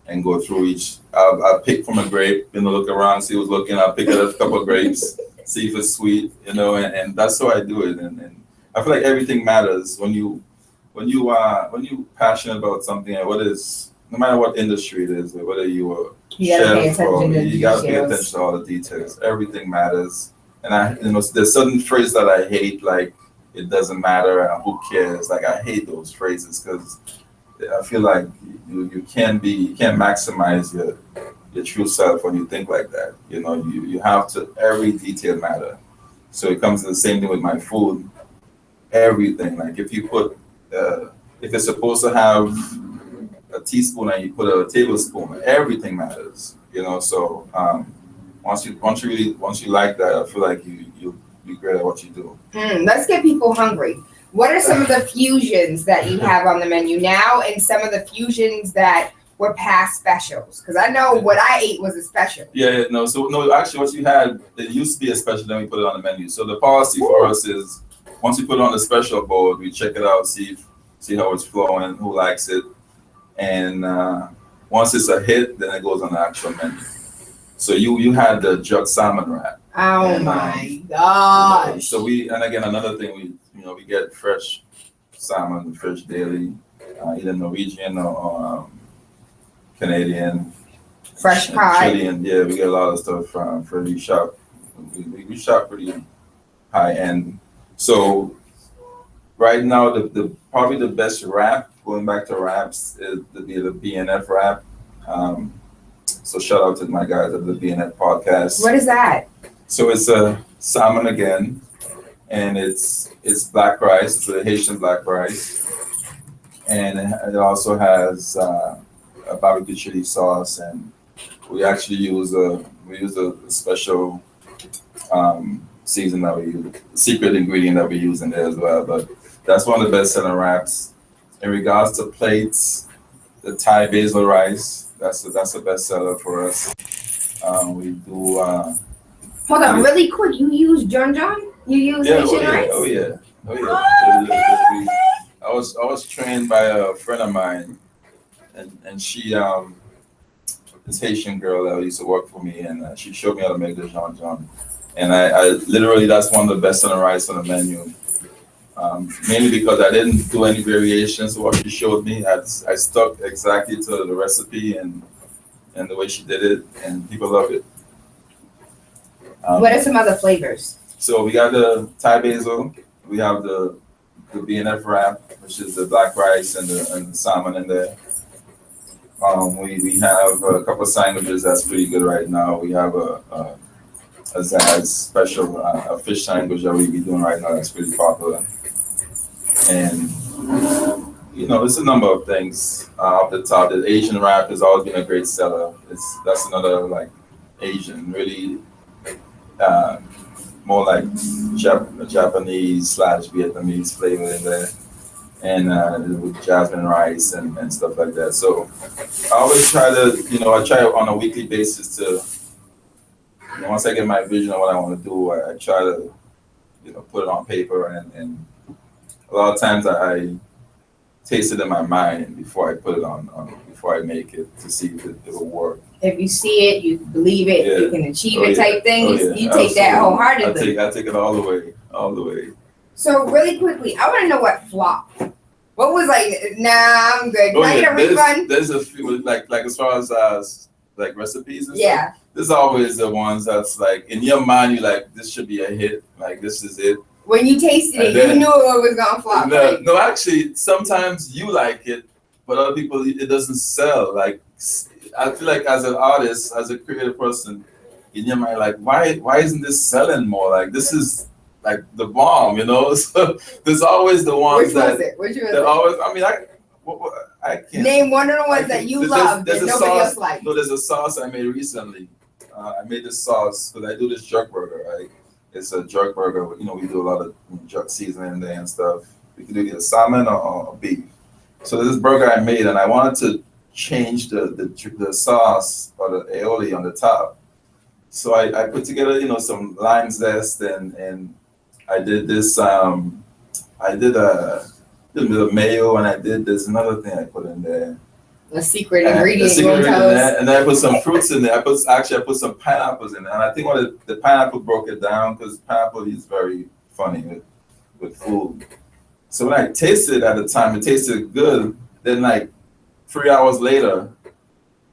and go through each. I'll pick from a grape. Look around, see who's looking. I'll pick up a couple of grapes, see if it's sweet. And that's how I do it. And I feel like everything matters when you passionate about something. And what is no matter what industry it is, whether you are You gotta pay chef or attention to you gotta pay details. attention to all the details. Everything matters. And there's certain phrases that I hate, like it doesn't matter and who cares. Like I hate those phrases because I feel like you can't maximize your true self when you think like that. You have to every detail matter. So it comes to the same thing with my food. Everything. Like if you put if it's supposed to have a teaspoon and you put a tablespoon, everything matters. So once you like that, I feel like you'll be great at what you do. Let's get people hungry. What are some of the fusions that you have on the menu now, and some of the fusions that were past specials? Because I know what I ate was a special. Yeah, no. So no, actually, what you had, it used to be a special. Then we put it on the menu. So the policy for us is once we put it on the special board, we check it out, see how it's flowing, who likes it, and once it's a hit, then it goes on the actual menu. So you had the jug salmon wrap. Oh my gosh! So again another thing we get fresh salmon, fresh daily, either Norwegian or Canadian. Fresh pie. Chilean, yeah, we get a lot of stuff from we shop. We shop pretty high end. So right now the probably the best wrap, going back to wraps, is the BNF wrap. So shout out to my guys at the BNF podcast. What is that? So it's a salmon again, and it's black rice. It's a Haitian black rice, and it also has a barbecue chili sauce, and we actually use a special season that we use, secret ingredient that we use in there as well. But that's one of the best selling wraps. In regards to plates, the Thai basil rice, that's the best seller for us. We do. Hold on, really quick. You use John? You use Haitian rice? Oh yeah. I was trained by a friend of mine, and she this Haitian girl that used to work for me, and she showed me how to make the John. And I literally, that's one of the best selling rice on the menu. Mainly because I didn't do any variations to what she showed me. I stuck exactly to the recipe and the way she did it, and people love it. What are some other flavors? So we got the Thai basil. We have the BNF wrap, which is the black rice and the salmon in there. We have a couple of sandwiches that's pretty good right now. We have a Zaz special a fish sandwich that we be doing right now that's pretty popular. And it's a number of things off the top. The Asian wrap has always been a great seller. That's another like Asian, really more like Japanese / Vietnamese flavor in there, and with jasmine rice and stuff like that. So I always try to, I try on a weekly basis to, once I get my vision of what I want to do, I try to, put it on paper, and a lot of times I taste it in my mind before I put it on before I make it to see if it will work. If you see it, you believe it, you can achieve it type thing. You take Absolutely. that wholeheartedly. I take it all the way. So really quickly, I want to know what flop. What was like? Nah, I'm good. Can I get a refund? There's a few like as far as like recipes and Yeah. stuff. There's always the ones that's like in your mind, you like this should be a hit. Like this is it. When you tasted it, Then, you knew it was gonna flop. No, Right? no, actually, sometimes you like it, but other people it doesn't sell. Like I feel like as an artist, as a creative person, in your mind, like why isn't this selling more? Like this is like the bomb, you know. So there's always the ones Which that was it? Which was that it? always. I mean, I can't Name one of the I ones can't- that you there's- loved there's and a nobody sauce- else liked. No, there's a sauce I made recently. I made this sauce because I do this jerk burger, right? It's a jerk burger. You know, we do a lot of jerk seasoning there and stuff. We can do either salmon or beef. So there's this burger I made, and I wanted to change the sauce or the aioli on the top. So I put together, some lime zest and I did this. I did a little bit of mayo, and I did this another thing I put in there. A secret And ingredient. the secret You won't tell ingredient us? there, and then I put some fruits in there. I put some pineapples in there, and I think the pineapple broke it down because pineapple is very funny with food. So when I tasted it at the time, it tasted good. Then like 3 hours later,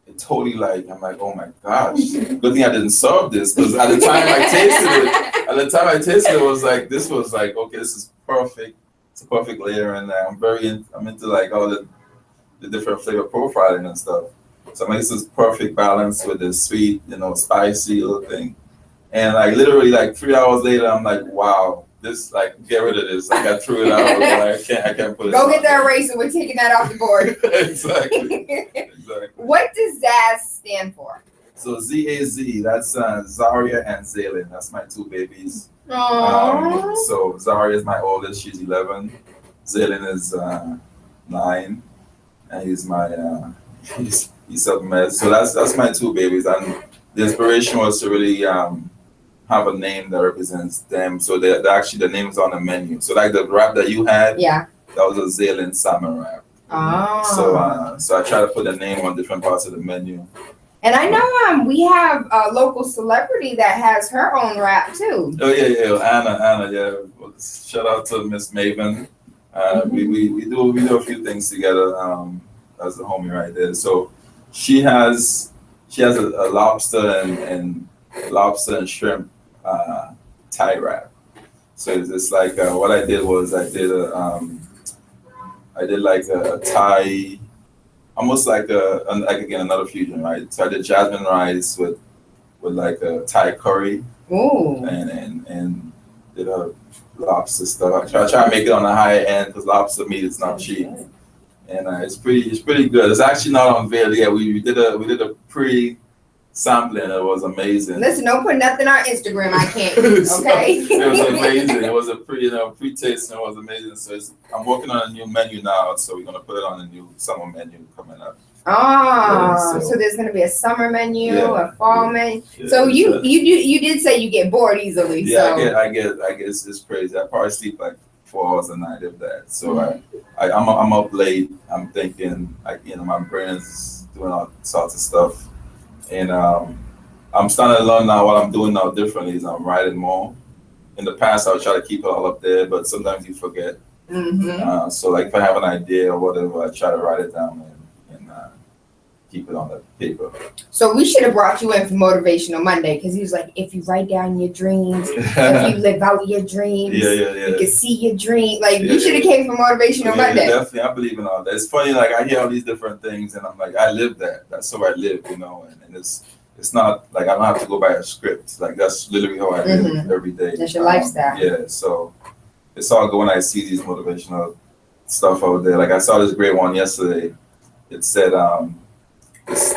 it totally I'm like, oh my gosh, good thing I didn't serve this because at the time I tasted it, it was like this was like okay, this is perfect. It's a perfect layer, and I'm into like all the different flavor profiling and stuff. So it makes this perfect balance with the sweet, spicy little thing. And like literally like 3 hours later, I'm like, wow, this get rid of this. Like I threw it out. I can't put it. Go get the eraser. We're taking that off the board. Exactly. What does Zaz stand for? So ZAZ, that's Zaria and Zaylin. That's my two babies. Aww. So Zaria is my oldest. She's 11. Zaylin is 9. And he's up med. So that's my two babies, and the inspiration was to really have a name that represents them. So they actually the name is on the menu. So like the wrap that you had, Yeah. that was a Zaylen salmon wrap. Oh. So I try to put a name on different parts of the menu. And I know we have a local celebrity that has her own rap too. Oh yeah, Anna, yeah. Well, shout out to Miss Maven. We do a few things together. That's the homie right there. So she has a lobster and lobster and shrimp Thai wrap. So it's like what I did was I did like a Thai, almost like again another fusion, right? So I did jasmine rice with like a Thai curry. Ooh. And did a lobster stuff. I try to make it on the higher end because lobster meat is not cheap, and it's pretty good. It's actually not on veil yet. We did a pre-sampling. It was amazing. Listen, don't put nothing on Instagram. I can't. Okay. So, it was amazing. It was a pre-taste, and it was amazing. So I'm working on a new menu now. So we're gonna put it on a new summer menu coming up. Oh, so there's gonna be a summer menu, a fall menu. Yeah, so you did say you get bored easily. Yeah, so. I get it's crazy. I probably sleep like 4 hours a night if that. So I'm up late. I'm thinking my brain is doing all sorts of stuff, and I'm starting to learn now. What I'm doing now differently is I'm writing more. In the past, I would try to keep it all up there, but sometimes you forget. Mm-hmm. So like if I have an idea or whatever, I try to write it down and keep it on the paper. So we should have brought you in for Motivational Monday because he was like, if you write down your dreams, if you live out your dreams, you can see your dream. Like you should have came for Motivational Monday. Definitely, I believe in all that. It's funny, like I hear all these different things, and I'm like, I live that. That's how I live, and it's not like I don't have to go by a script. Like that's literally how I live every day. That's your lifestyle. Yeah, so it's all good when I see these motivational stuff out there. Like I saw this great one yesterday. It said,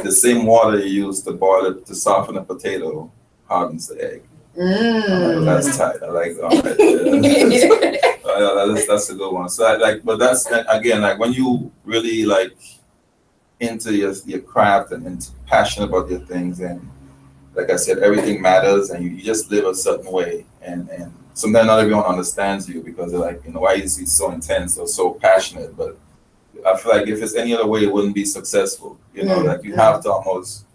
the same water you use to boil it to soften a potato hardens the egg. Like, that's tight. I like that. Right. That's a good one. So but that's again like when you really like into your craft and passionate about your things, and like I said, everything matters, and you just live a certain way, and sometimes not everyone understands you because they're like, why is he so intense or so passionate? But I feel like if it's any other way, it wouldn't be successful. Like you have to almost,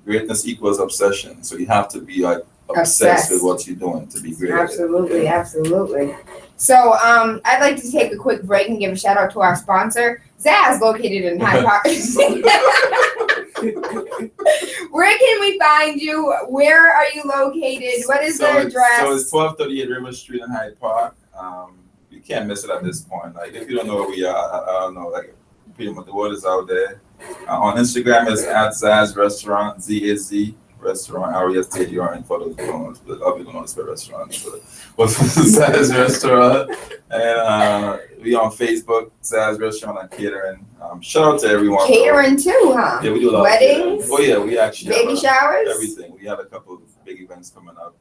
greatness equals obsession. So you have to be like obsessed with what you're doing to be great. Absolutely, absolutely. So I'd like to take a quick break and give a shout out to our sponsor, Zaz, located in Hyde Park. Where can we find you? Where are you located? What is the address? So it's 1238 River Street in Hyde Park. You can't miss it at this point. Like if you don't know where we are, I don't know. Like pretty much the word is out there. On Instagram it's at Zaz Restaurant, ZAZ Restaurant, RESTAURANT for those who don't know it's a restaurant. But Zaz Restaurant, and we on Facebook, Zaz Restaurant and Catering. Shout out to everyone. Catering too, huh? Yeah, we do a lot. Weddings. Oh yeah, we actually baby showers. Everything. We have a couple of big events coming up.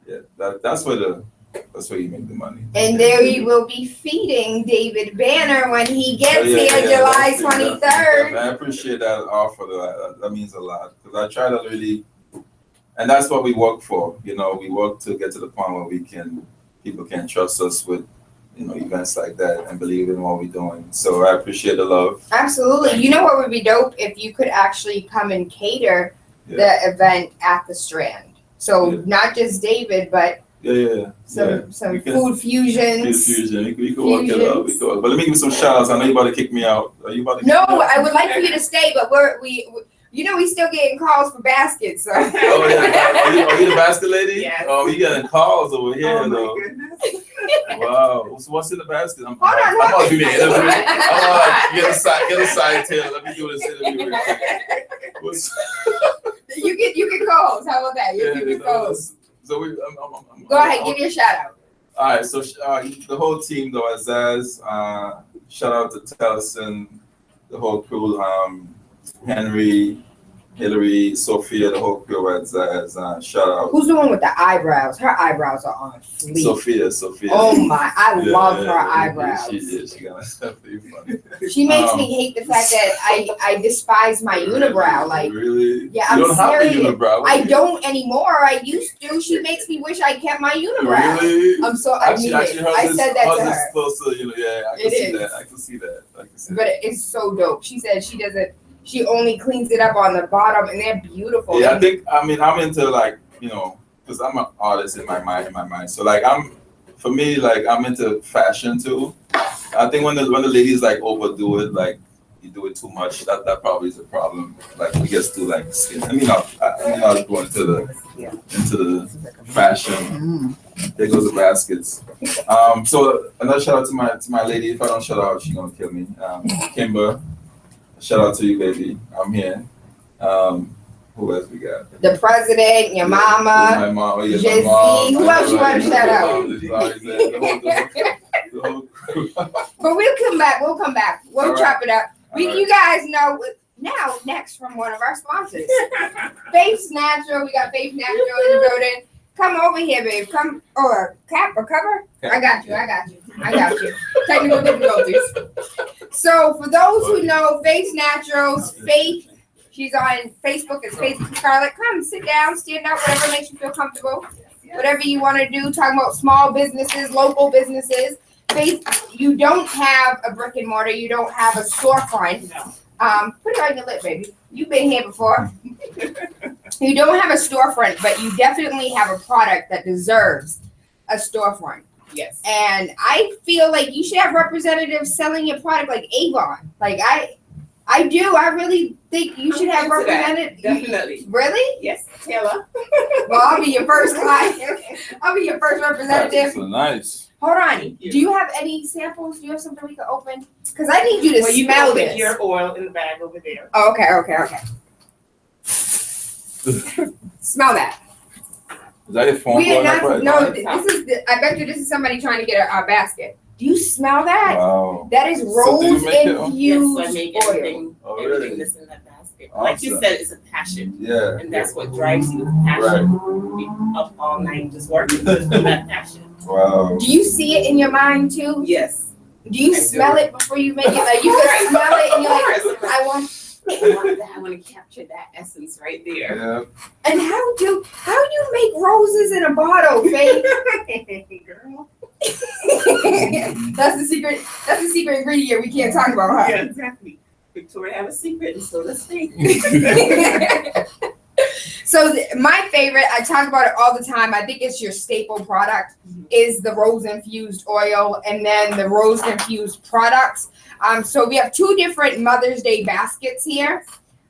Yeah, that's where you make the money. And there you will be feeding David Banner when he gets here July 23rd. I appreciate that offer. That means a lot because I try to really, and that's what we work for. You know, we work to get to the point where people can trust us with, events like that and believe in what we're doing. So I appreciate the love. Absolutely. You know what would be dope if you could actually come and cater the event at the Strand. So not just David, but some food fusions. Food fusion. We can work it out. But let me give you some shout outs. I know you're about to kick me out. Are you about to? No, I would like for you to stay, but we still getting calls for baskets. So. Oh yeah, are you the basket lady? Yes. Oh, you getting calls over here Oh though. my goodness. Wow. So what's in the basket? I'm Hold on. gonna do the interview. I'm gonna get a side tail. Let me do this interview real quick. You get calls. How about that? You get calls. So Go ahead, give me a shout out. All right, so the whole team though, as shout out to Telson, the whole crew, Henry, Hillary, Sophia, the whole crew at Zaz. Shout out. Who's the one with the eyebrows? Her eyebrows are on fleek. Sophia. Oh my, I love her eyebrows. She got pretty funny. She makes me hate the fact that I despise my unibrow. Like, really? Yeah, I'm you don't serious. Have the unibrow. I don't anymore. I used to. She makes me wish I kept my unibrow. Really? I said that to her. Close to, I can see that. I can see that. But it's so dope. She said she doesn't. She only cleans it up on the bottom, and they're beautiful. Yeah, I'm into because I'm an artist in my mind. So I'm into fashion too. I think when the ladies overdo it, you do it too much, that probably is a problem. It gets too skin. I was going into the fashion. There goes the baskets. So another shout out to my lady. If I don't shout out, she's gonna kill me. Kimber. Shout out to you, baby. I'm here. Who else we got? The president, your mama, my mom. Jay-Z. Who else you want to shout out? The whole crew. But we'll come back. We'll chop it up. You guys know now. Next from one of our sponsors, Faith's Natural. We got Faith Natural in the building. Come over here, babe. Come or cover. I got you. Technical difficulties. So for those who know Faith Naturals, Faith, she's on Facebook as Faith Scarlett. Come sit down, stand up, whatever makes you feel comfortable. Whatever you want to do, talking about small businesses, local businesses. Faith, you don't have a brick and mortar, you don't have a storefront. Put it on your lip, baby. You've been here before. You don't have a storefront, but you definitely have a product that deserves a storefront. Yes. And I feel like you should have representatives selling your product like Avon. I do. I really think you should have representatives. Definitely. Really? Yes, Tayla. Well, I'll be your first client. I'll be your first representative. That's so nice. Hold on. Do you have any samples? Do you have something we can open? Because I need you to smell this. With your oil in the bag over there. Oh, okay. Smell that. Is that your phone? I bet you this is somebody trying to get our basket. Do you smell that? Wow. That is rose infused yes, I make oil. everything that's in that basket. Awesome. Like you said, it's a passion. Yeah. And that's what drives you, passion. Right. Be up all night just working for that passion. Wow. Do you see it in your mind too? Yes. Do you smell it before you make it? Like you can smell it and you're like, I want that. I want to capture that essence right there. Yeah. And how you make roses in a bottle, Faith? Girl. That's the secret ingredient we can't talk about, huh? Yeah, exactly. Victoria have a secret, and so let's see. So my favorite, I talk about it all the time. I think it's your staple product is the rose infused oil and then the rose infused products. So we have two different Mother's Day baskets here.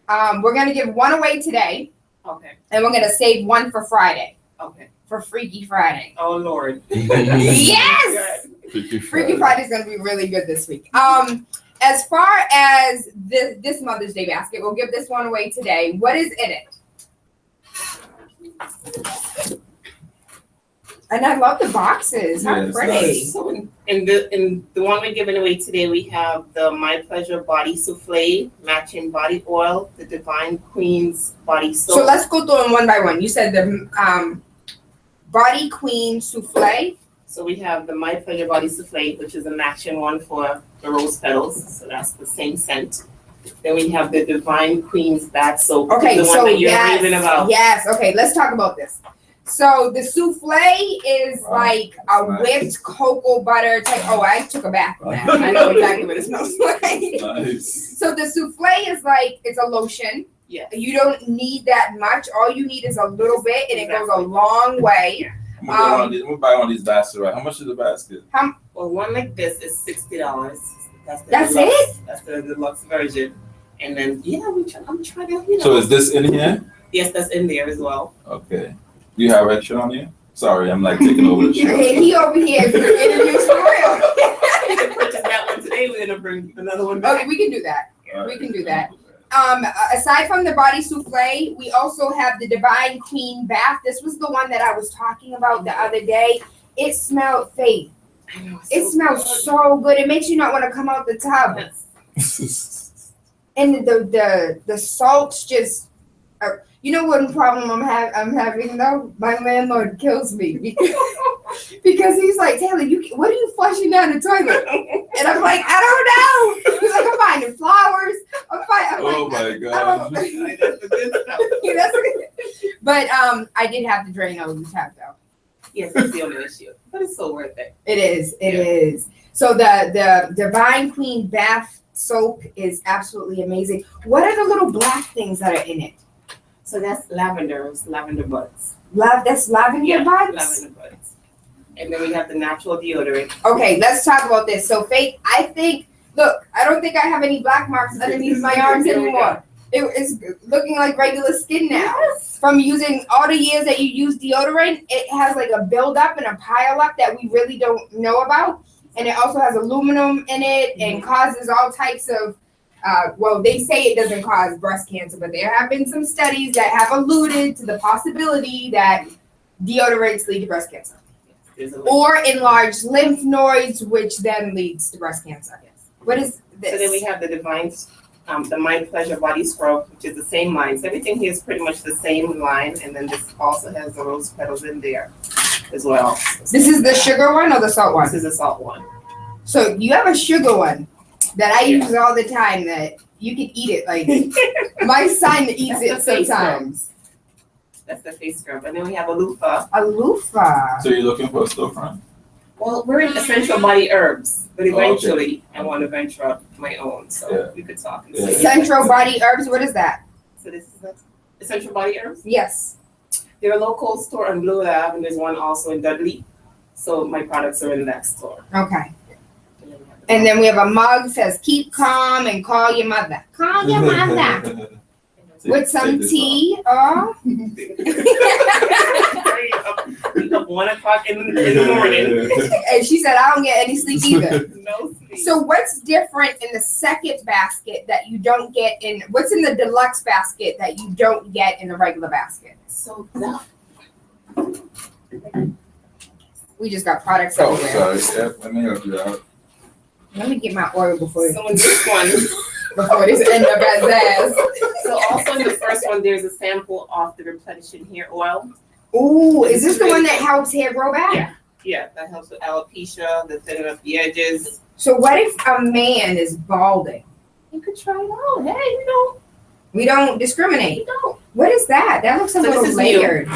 We're gonna give one away today. Okay. And we're gonna save one for Friday. Okay. For Freaky Friday. Oh Lord. Yes. Freaky Friday is gonna be really good this week. As far as this Mother's Day basket, we'll give this one away today. What is in it? And I love the boxes. How Yes, pretty. nice. So in the one we're giving away today, we have the My Pleasure Body Souffle, matching body oil, the Divine Queen's body soap. So let's go through them one by one. You said the Body Queen Souffle. So we have the My Pleasure Body Souffle, which is a matching one for the rose petals. So that's the same scent. Then we have the Divine Queen's bath soap. Okay, the one so that you're yes, raving about. yes. Okay, let's talk about this. So the souffle is Wow, like a that's nice. whipped cocoa butter type. Oh, I took a bath on that. I know exactly what it smells like. Nice. So the souffle is like it's a lotion. Yes. You don't need that much. All you need is a little bit, and it goes a Exactly. long way. I'm gonna buy one of these baskets, right? How much is the basket? Well, one like this is $60. That's That's deluxe. That's the deluxe version. And then I'm trying to So is this in here? Yes, that's in there as well. Okay. Do you have extra on you? Sorry, I'm like taking over the show. He over here interviews for real. You can purchase that one today. We're gonna bring another one back. Okay, we can do that. All We can do that. Aside from the body souffle, we also have the Divine Queen bath. This was the one that I was talking about the other day. It smelled fake. I know, it's It so smells good. so good. It makes you not want to come out the tub. Yes. And the salts just. You know what problem I'm having though? My landlord kills me because he's like, Taylor, what are you flushing down the toilet? And I'm like, I don't know. He's like, I'm finding flowers. Oh my god. That's the good stuff. But I did have to drain out the tap though. Yes, that's the only issue. But it's so worth it. It is. So the Divine Queen bath soap is absolutely amazing. What are the little black things that are in it? So that's lavender buds. That's lavender buds? Lavender buds. And then we have the natural deodorant. Okay, let's talk about this. So Faith, I don't think I have any black marks underneath my arms anymore. It is looking like regular skin now. Yes. From using all the years that you use deodorant, it has like a buildup and a pile up that we really don't know about. And it also has aluminum in it and causes all types of, they say it doesn't cause breast cancer, but there have been some studies that have alluded to the possibility that deodorants lead to breast cancer. Or enlarged lymph nodes, which then leads to breast cancer. What is this? So then we have the Divine, the My Pleasure Body Scrub, which is the same line. So everything here is pretty much the same line. And then this also has the rose petals in there as well. This is the sugar one or the salt one? This is a salt one. So you have a sugar one that I use all the time that you can eat it. Like my son eats it That's the face sometimes. That's the face scrub. And then we have a loofah. A loofah. So you're looking for a storefront? Well, we're in essential body herbs, but Oh, okay. eventually I want to venture out my own. So Yeah. we could talk. And Yeah. see. Central body herbs. What is that? So this is essential body herbs. Yes. They're a local store on Blue Ave, and there's one also in Dudley. So my products are in that store. Okay. And then we have the And then we have a mug says "Keep calm and call your mother." Call your mother with some tea. Oh. Up 1 o'clock in the morning. And she said, "I don't get any sleep either." No sleep. So what's different in the second basket that you don't get in? What's in the deluxe basket that you don't get in the regular basket? So that. We just got products Oh, everywhere. sorry. Yeah, let me help you out. Let me get my oil before So in this one, this end up as ass. so also in the first one, there's a sample of the replenishing hair oil. Ooh, is this the one that helps hair grow back? Yeah. Yeah, that helps with alopecia, the thinning of the edges. So what if a man is balding? You could try it out. Hey, We don't discriminate. you don't. What is that? That looks a So this little is new. layered.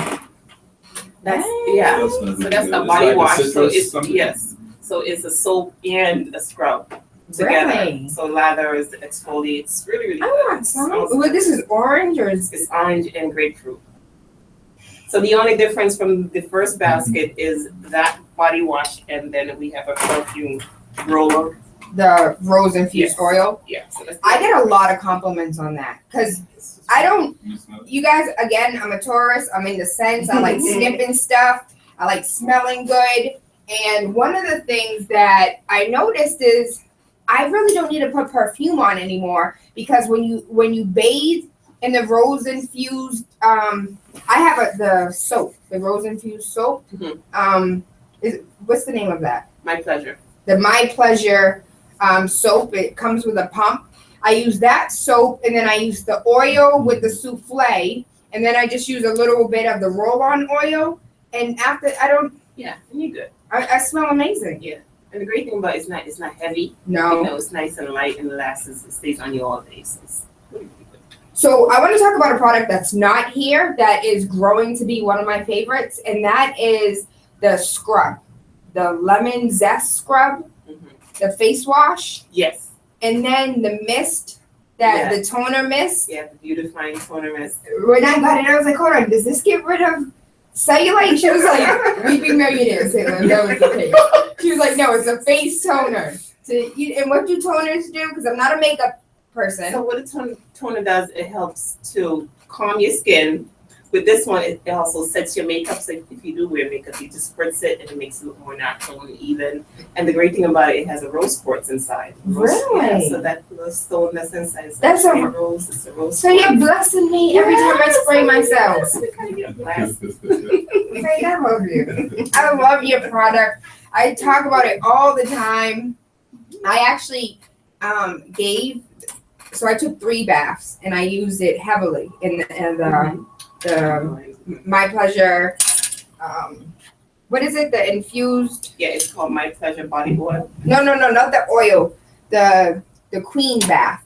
That's Hey. yeah. That's not So that's good. the It's body like a wash. So citrus it's something? yes. So it's a soap and a scrub. together. Really? So lathers, exfoliates, really, really I good. want some. Well, this is orange or is It's orange and grapefruit. So the only difference from the first basket is that body wash, and then we have a perfume roller. the rose infused Yes. oil? Yeah. So that's I get a lot of compliments on that because I don't. You guys, again, I'm a tourist. I'm into scents. I like sniffing stuff. I like smelling good. And one of the things that I noticed is I really don't need to put perfume on anymore because when you bathe in the rose infused, I have the soap, the rose infused soap. Mhm. What's the name of that? My pleasure. The My Pleasure soap. It comes with a pump. I use that soap, and then I use the oil with the souffle, and then I just use a little bit of the roll-on oil. And after, Yeah, and you're good. I smell amazing. Yeah. And the great thing about it's not heavy. No. You know, it's nice and light and lasts. It stays on you all day. So it's really, really good. So I want to talk about a product that's not here that is growing to be one of my favorites, and that is the scrub, the lemon zest scrub, the face wash, Yes. and then the mist, the toner mist. Yeah, the beautifying toner mist. When I got it, I was like, hold on, does this get rid of cellulite? She was like, weeping millionaire, Tayla. That was the thing. She was like, no, it's a face toner. And what do toners do? Because I'm not a makeup person. So what a toner does, it helps to calm your skin. With this one, it also sets your makeup. So if you do wear makeup, you just spritz it and it makes it look more natural and even. And the great thing about it has a rose quartz inside. Really? Yeah, so that little stone that's inside is That's actually a- a rose. It's a rose. So you're blessing me every time I spray myself. Glass. Hey, I love you. I love your product. I talk about it all the time. I actually so I took 3 baths and I used it heavily in the My Pleasure. What is it? The infused? Yeah, it's called My Pleasure Body Oil. No, not the oil. The queen bath.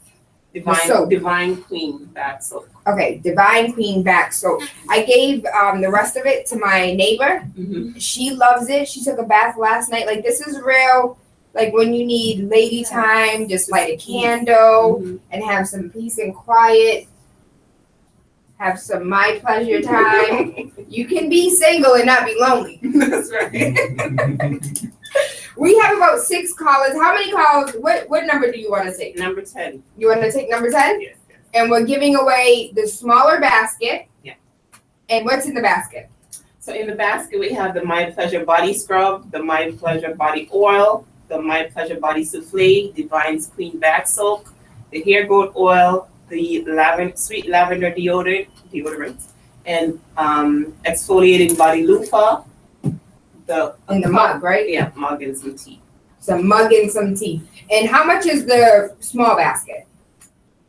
soap. Divine Queen bath soap. Okay, Divine Queen bath soap. I gave the rest of it to my neighbor. Mm-hmm. She loves it. She took a bath last night. Like, this is real. Like, when you need lady time, just light a candle Mm-hmm. and have some peace and quiet. Have some My Pleasure time. You can be single and not be lonely. That's right. We have about 6 callers. How many calls? What number do you want to take? Number 10. You want to take number 10? Yes. And we're giving away the smaller basket. Yeah. And what's in the basket? So in the basket, we have the My Pleasure Body Scrub, the My Pleasure Body Oil, the My Pleasure Body Souffle, Divine's Queen Bath Soap, the Hair Growth Oil, the sweet lavender deodorant, and exfoliating body loofah. In the mug, right? Yeah, mug and some tea. Some mug and some tea. And how much is the small basket?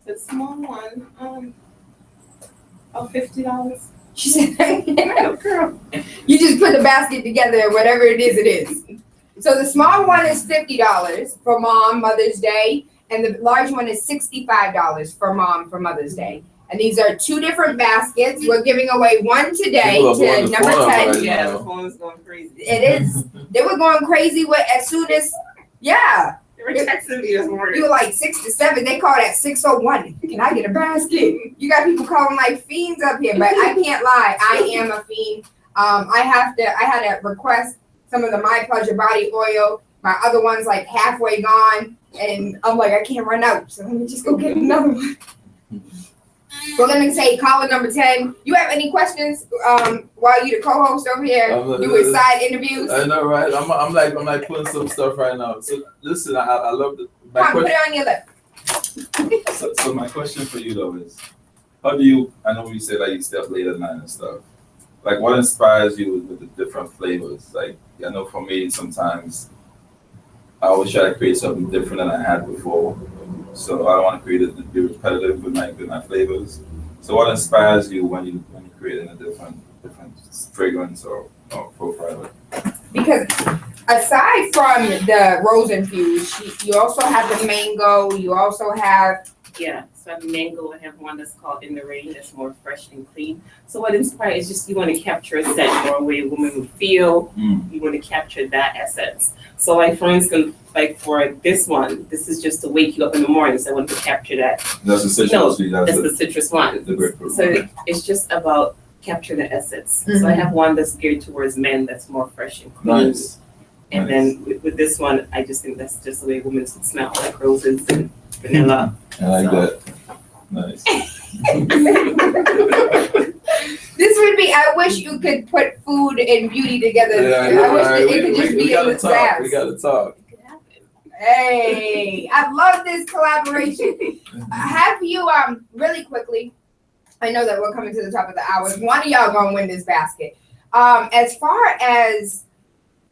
The small one, $50. She said, Oh, girl. you just put the basket together and whatever it is. So the small one is $50 for Mom, Mother's Day, and the large one is $65 for Mom for Mother's Day. And these are 2 different baskets. We're giving away one today People are to going to number phone 10. right Yeah, now. the phone's going crazy. It is. They were going crazy with as soon as, yeah. They were texting me this morning. You were like 6 to 7. They called at 6:01. Can I get a basket? You got people calling like fiends up here, but I can't lie. I am a fiend. I had to request some of the My Pleasure body oil. My other one's like halfway gone, and I'm like, I can't run out, so let me just go get another one. We're gonna say caller number 10. You have any questions while you the co-host over here doing side interviews? I know, right? I'm like putting some stuff right now. So listen, I love my Come, put question. it on your lip. So my question for you though is, how do you? I know you said like you stay up late at night and stuff. Like, what inspires you with the different flavors? Like, I know for me sometimes I always try to create something different than I had before. So I don't want to create it to be repetitive with my flavors. So what inspires you when you create a different fragrance or profile? Because aside from the rose infused, you also have the mango. You also have Yeah. So I have mango. I have one that's called In the Rain. That's more fresh and clean. So what inspired is just you want to capture a scent or a way a woman would feel. You want to capture that essence. So like for instance, like for this one, this is just to wake you up in the morning. So I want to capture that. That's the citrus. No, that's the citrus one. The grapefruit. So it's just about capturing the essence. So I have one that's geared towards men that's more fresh and clean. Nice. And then with this one, I just think that's just the way women should smell, like roses and vanilla. I like that. Nice. This would be. I wish you could put food and beauty together. Yeah, I wish that it could just we be in gotta the talk. Zaz. We gotta talk. It could happen. Hey, I love this collaboration. Have you really quickly? I know that we're coming to the top of the hour. One of y'all gonna win this basket. As far as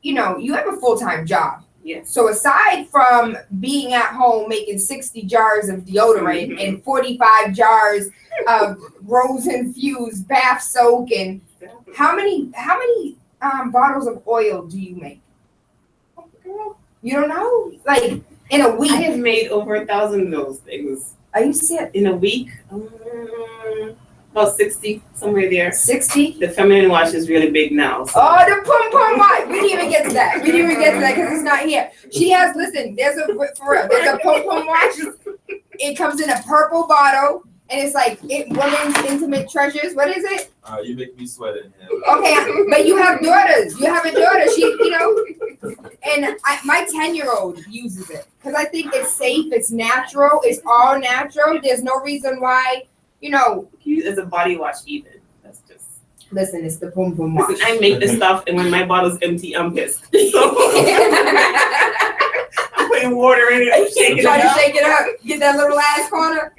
you know, you have a full-time job. Yes. So aside from being at home making 60 jars of deodorant and 45 jars of rose-infused bath soak, and how many bottles of oil do you make? You don't know? Like in a week? I have made over 1,000 of those things. Are you serious? In a week? About 60, somewhere there. 60? The feminine wash is really big now. So. Oh, the pum pum wash. We didn't even get to that. We didn't even get to that because it's not here. She has, listen, there's a, for real, there's a pum pum wash. It comes in a purple bottle, and it's like women's intimate treasures. What is it? You make me sweat in here. Okay, but you have daughters. You have a daughter. She, you know, and my 10-year-old uses it because I think it's safe. It's natural. It's all natural. There's no reason why, you know. Use it as a body wash even. That's just. Listen, it's the pum pum wash. Listen, I make this stuff, and when my bottle's empty, I'm pissed. So I'm putting water in it. I'm shaking it Try to up. shake it up. Get that little last corner.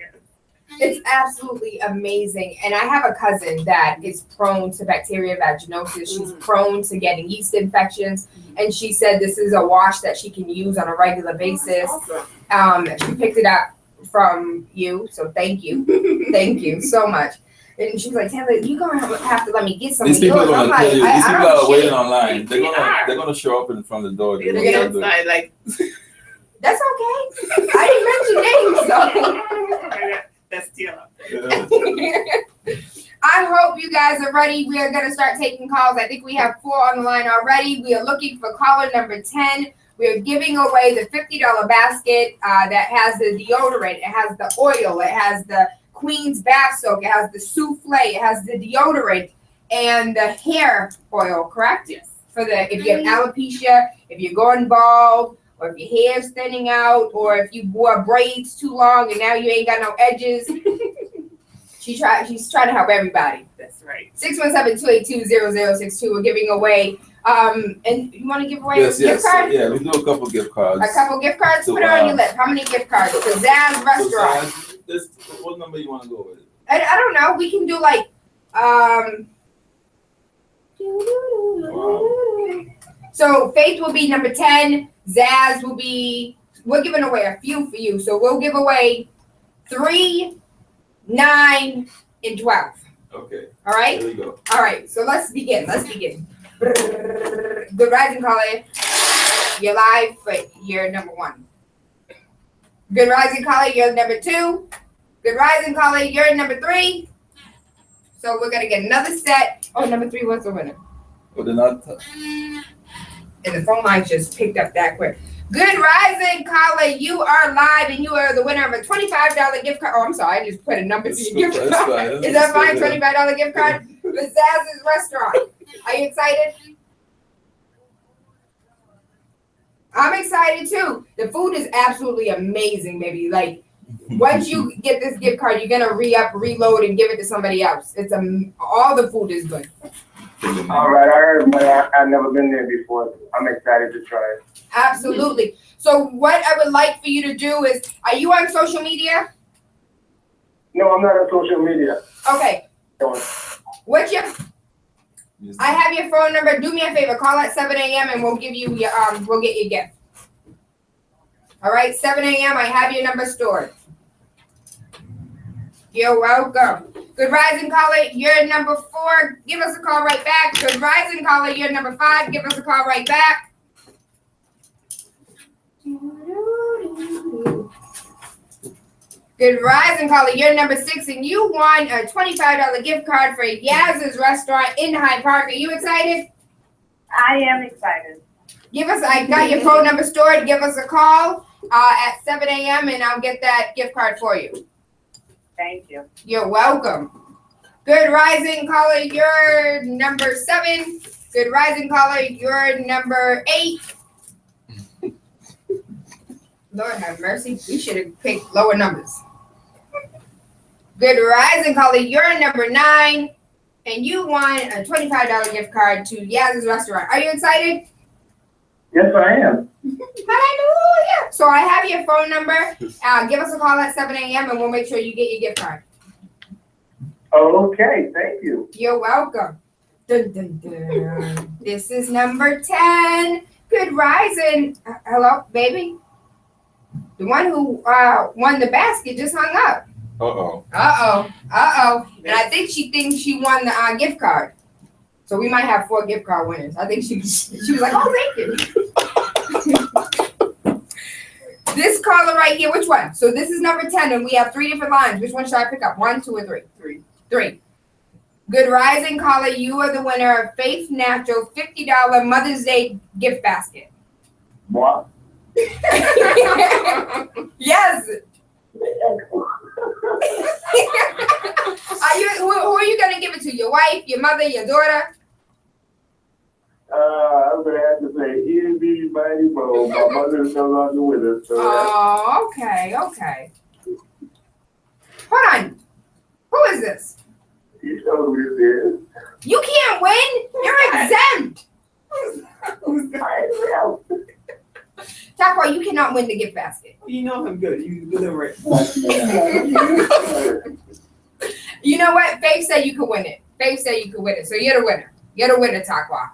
It's absolutely amazing. And I have a cousin that is prone to bacteria vaginosis. She's prone to getting yeast infections. And she said this is a wash that she can use on a regular basis. She picked it up from you. So thank you. Thank you so much. And she's like, Tayla, you're going to have to let me get some These of people are yours. I'm gonna like, kill you. These people don't are waiting shit. online. They're gonna show up in front of the door. They're gonna get outside, like. That's okay. I didn't mention names, so. That's Tayla. I hope you guys are ready. We are going to start taking calls. I think we have 4 on the line already. We are looking for caller number 10. We are giving away the $50 basket that has the deodorant. It has the oil. It has the Queen's bath soak. It has the souffle. It has the deodorant and the hair oil, correct? Yes. For the if you have alopecia, if you're going bald, or if your hair's thinning out, or if you wore braids too long and now you ain't got no edges. She's trying to help everybody. That's right. 617-282-0062. We're giving away and you want to give away a gift card? Yeah, we do a couple gift cards. A couple gift cards? So, Put it on your lip. How many gift cards? To Zaz Restaurant. What number you want to go with? I don't know. We can do like So Faith will be number 10. Zaz will be. We're giving away a few for you. So we'll give away 3, 9, and 12. Okay. All right. There we go. All right. So let's begin. Good rising, caller. You're live, but you're number 1. Good rising, caller. You're number 2. Good rising, caller. You're number 3. So we're gonna get another set. Oh, number 3 was the winner. Oh, they're not. And the phone line just picked up that quick. Good rising, caller. You are live, and you are the winner of a $25 gift card. Oh, I'm sorry. I just put a number to your gift card. Fine. Is that fine? $25 gift card for Zaz's Restaurant. Are you excited? I'm excited too. The food is absolutely amazing, baby. Like, once you get this gift card, you're gonna re-up, reload, and give it to somebody else. It's all the food is good. All right, I heard, but I've never been there before. I'm excited to try it. Absolutely. So what I would like for you to do is, are you on social media? No, I'm not on social media. Okay. What's your? I have your phone number. Do me a favor. Call at 7 a.m. and we'll give you your we'll get your gift. All right, 7 a.m. I have your number stored. You're welcome. Good rising, caller. You're number 4. Give us a call right back. Good rising, caller. You're number 5. Give us a call right back. Good Good rising, caller. You're number 6, and you won a $25 gift card for Yaz's restaurant in Hyde Park. Are you excited? I am excited. I got your phone number stored. Give us a call at 7 a.m. and I'll get that gift card for you. Thank you. You're welcome. Good rising, caller. You're number 7. Good rising, caller. You're number 8. Lord have mercy. We should have picked lower numbers. Good rising, caller. You're number 9. And you won a $25 gift card to Yaz's restaurant. Are you excited? Yes, I am. Hallelujah. So I have your phone number. Give us a call at 7 a.m. and we'll make sure you get your gift card. Okay, thank you. You're welcome. Dun, dun, dun. This is number 10. Good rising. Hello, baby. The one who won the basket just hung up. Uh-oh. And I think she thinks she won the gift card. So we might have 4 gift card winners. I think she was like, oh, thank you. This caller right here, which one? So this is number 10, and we have 3 different lines. Which one should I pick up? 1, 2, or 3? 3. Good rising, caller. You are the winner of Faith Natural $50 Mother's Day gift basket. What? Yes. Who are you gonna give it to? Your wife, your mother, your daughter? I'm gonna have to say itty bitty bow. My mother is no longer with us. So Oh, okay. Hold on. Who is this? you know who this is. You can't win. You're exempt. I am. Takwa, you cannot win the gift basket. You know I'm good. You deliver it. You know what? Faith said you could win it. So you're the winner. You're the winner, Takwa.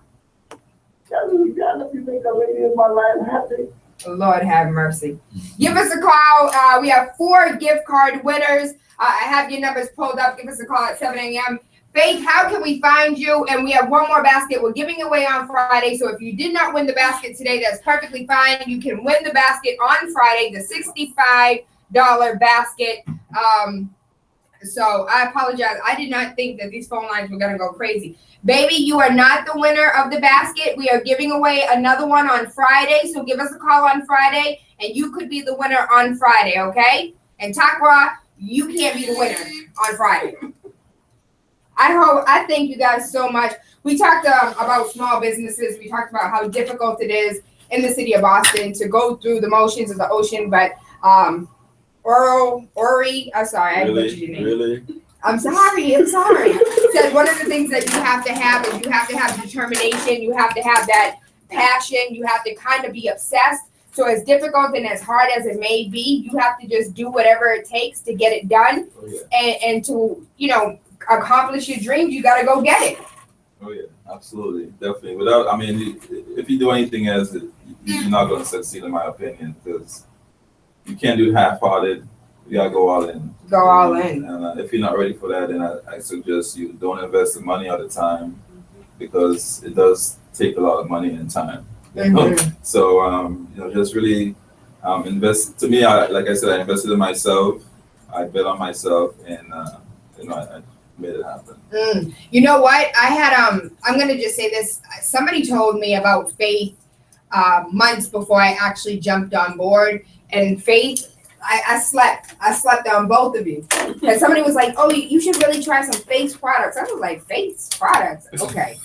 You think I'm in my life happy? Lord have mercy. Give us a call. We have 4 gift card winners. I have your numbers pulled up. Give us a call at 7 a.m. Faith, how can we find you? And we have one more basket we're giving away on Friday. So if you did not win the basket today, that's perfectly fine. You can win the basket on Friday, the $65 basket. So I apologize. I did not think that these phone lines were going to go crazy. Baby, you are not the winner of the basket. We are giving away another one on Friday. So give us a call on Friday and you could be the winner on Friday, okay? And Takwa, you can't be the winner on Friday. I thank you guys so much. We talked about small businesses. We talked about how difficult it is in the city of Boston to go through the motions of the ocean. But Ori, I'm sorry, I butchered your name. Really? I'm sorry. Said one of the things that you have to have is you have to have determination. You have to have that passion. You have to kind of be obsessed. So as difficult and as hard as it may be, you have to just do whatever it takes to get it done. Oh, yeah. And to, accomplish your dreams, you got to go get it. Oh, yeah. Absolutely. Definitely. If you do anything else, you're not going to succeed, in my opinion, because you can't do half-hearted. You got to go all in. Go all in. And if you're not ready for that, then I suggest you don't invest the money all the time, because it does take a lot of money and time. Mm-hmm. So, just really invest. To me, like I said, I invested in myself. I bet on myself, and I made it happen. You know what? I had I'm gonna just say this. Somebody told me about Faith months before I actually jumped on board, and Faith. I slept on both of you. And somebody was like, oh, you should really try some Faith's products. I was like, Faith's products? Okay.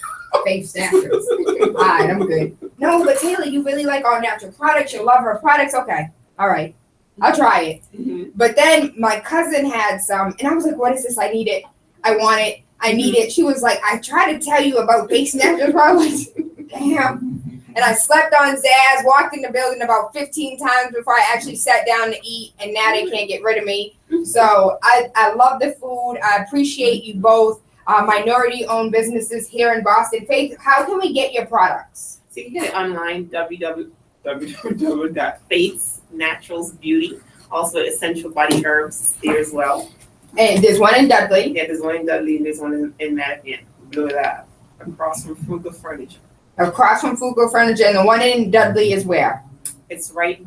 Faith's Naturals. All right, I'm good. No, but Tayla, you really like all natural products. You love her products. Okay. All right. I'll try it. Mm-hmm. But then my cousin had some, and I was like, what is this? I need it. I want it. I need it. She was like, I tried to tell you about Faith's Natural products. Damn. And I slept on Zaz, walked in the building about 15 times before I actually sat down to eat, and now they can't get rid of me. So I love the food. I appreciate you both. Minority-owned businesses here in Boston. Faith, how can we get your products? So you can get it online, www.faithsnaturalsbeauty. Also, Essential Body Herbs there as well. And there's one in Dudley. Yeah, there's one in Dudley and there's one in Mattapan. Below that, across from Frugal Furniture. Across from Frugal Furniture, and the one in Dudley is where? It's right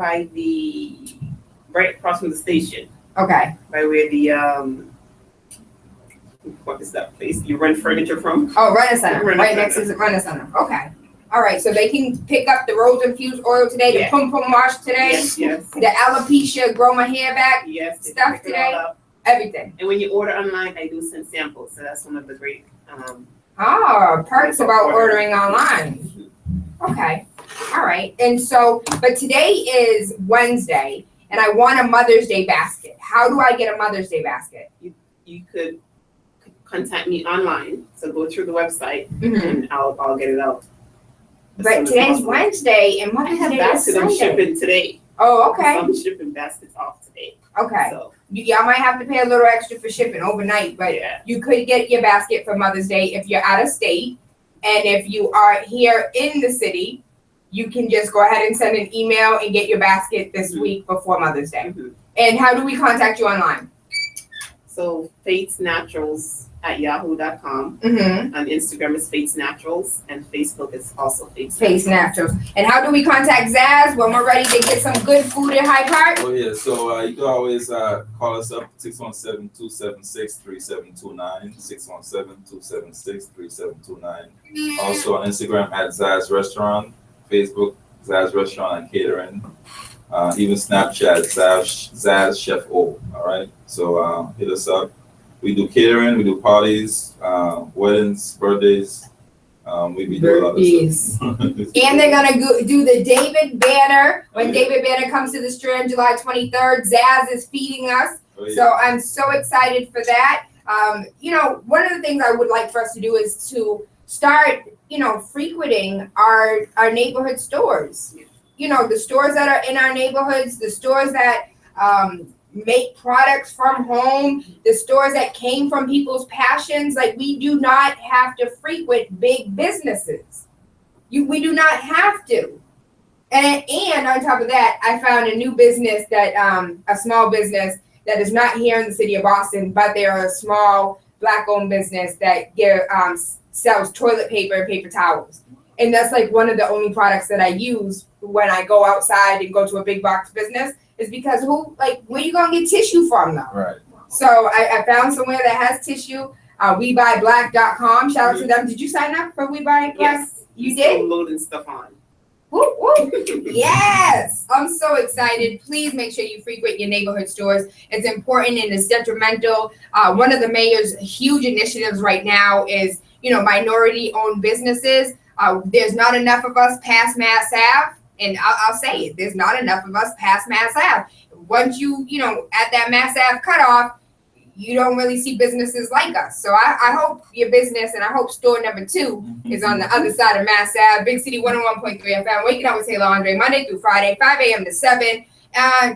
across from the station. Okay. by where the what is that place you rent furniture from? Oh, Rent-A-Center, Rent-A-Center. right next to the Rent-A-Center. Okay. All right, so they can pick up the rose infused oil today, the Yeah. pum pum wash today, Yes. the alopecia grow my hair back, Yes. they Stuff pick it today? all up. everything. And when you order online, I do send samples, so that's one of the great. Perks about ordering online. Okay. All right. And so, but today is Wednesday, and I want a Mother's Day basket. How do I get a Mother's Day basket? You could contact me online, so go through the website Mm-hmm. and I'll get it out. as soon But as today's possible. Wednesday, and I Mother's have Day is baskets I'm Sunday. shipping today. Oh, okay. I'm shipping baskets off today. Okay. So Y'all might have to pay a little extra for shipping overnight, but yeah. you could get your basket for Mother's Day if you're out of state. And if you are here in the city, you can just go ahead and send an email and get your basket this Mhm. week before Mother's Day. Mhm. And how do we contact you online? So Fates Naturals at yahoo.com. Mm-hmm. On Instagram is Fates Naturals, and Facebook is also Fates Face Naturals. And how do we contact Zaz when we're ready to get some good food in Hyde Park? Oh, yeah, so you can always call us up, 617-276-3729, 617-276-3729. Also on Instagram at Zaz Restaurant, Facebook, Zaz Restaurant and Catering, even Snapchat, Zaz Chef O, all right? So hit us up. We do catering, we do parties, weddings, birthdays. We be doing a lot of stuff. And they're gonna do the David Banner. When David Banner comes to the Strand July 23rd, Zaz is feeding us. Oh, yeah. So I'm so excited for that. One of the things I would like for us to do is to start, frequenting our neighborhood stores. The stores that are in our neighborhoods, the stores that make products from home, the stores that came from people's passions. Like, we do not have to frequent big businesses. We do not have to. And on top of that, I found a new business that a small business that is not here in the city of Boston, but they're a small Black-owned business that sells toilet paper and paper towels. And that's like one of the only products that I use when I go outside and go to a big box business, is because where you gonna get tissue from though? Right. So I found somewhere that has tissue. WeBuyBlack.com. Shout out to them. Did you sign up for We Buy Black? Yes. You Still did? loading stuff on. Woo, woo. Yes, I'm so excited. Please make sure you frequent your neighborhood stores. It's important and it's detrimental. One of the mayor's huge initiatives right now is, minority-owned businesses. There's not enough of us past Mass Ave, and I'll say it. There's not enough of us past Mass Ave. Once you at that Mass Ave cutoff, you don't really see businesses like us. So I hope your business, and I hope store number 2 is on the other side of Mass Ave. Big City 101.3 FM, waking up with Tayla Andre, Monday through Friday, 5 a.m. to 7.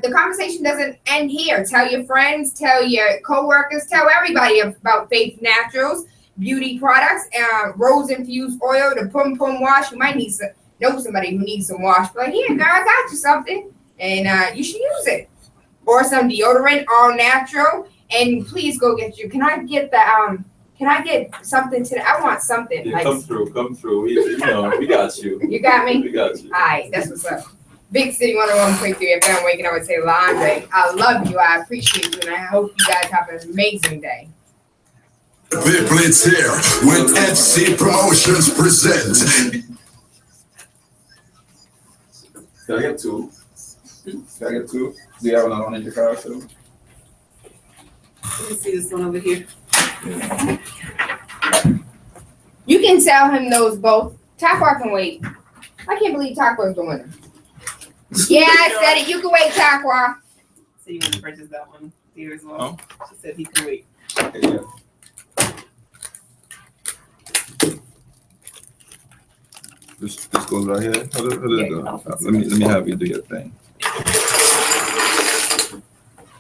The conversation doesn't end here. Tell your friends, tell your coworkers, tell everybody about Faith Naturals beauty products, rose infused oil, the pum pum wash. You might know somebody who needs some wash, but here, girl, I got you something, and you should use it. Or some deodorant, all natural. And please go get you. Can I get something today? I want something. Yeah, come through. We got you. You got me? We got you. All right, that's what's up. Big City 101.3 FM, waking up with Tayla Andre. I love you. I appreciate you, and I hope you guys have an amazing day. Big Blitz here with FC Promotions present. Can I get 2? Can I get 2? Do you have another one in your car too? Let me see this one over here. You can sell him those both. Takwa can wait. I can't believe Takwa's the winner. Yeah, I said it. You can wait, Takwa. So you want to purchase that one here as well? Oh. She said he can wait. Okay, yeah. This goes right here. How does it go? Let me have you do your thing.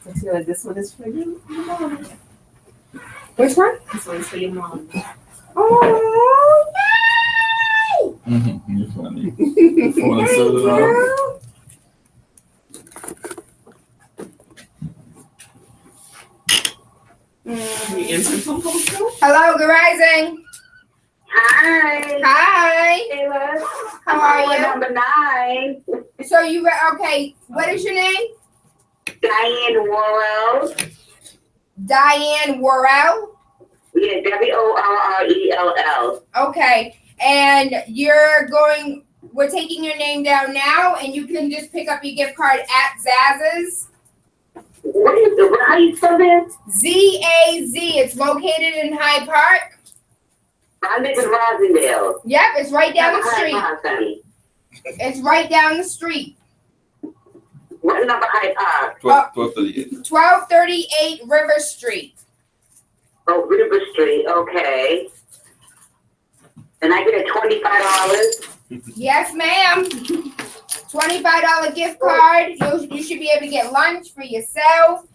I feel like this one is for you. Which one? This one's for your mom. Oh, yay! You're funny. You wanna set it up? You answering some calls too? Hello, good rising. Hi. Hi. Taylor. How are you? Number 9. So okay, what is your name? Diane Worrell. Diane Worrell. Yeah, Worrell. Okay. And we're taking your name down now, and you can just pick up your gift card at Zaz's. How you spell that? Z-A-Z. It's located in Hyde Park. I live in Rosendale. Yep, it's right down the street. It's right down the street. What number Hyde Park? 1238. 1238 River Street. Oh, River Street, okay. And I get a $25? Yes, ma'am. $25 gift card. You should be able to get lunch for yourself,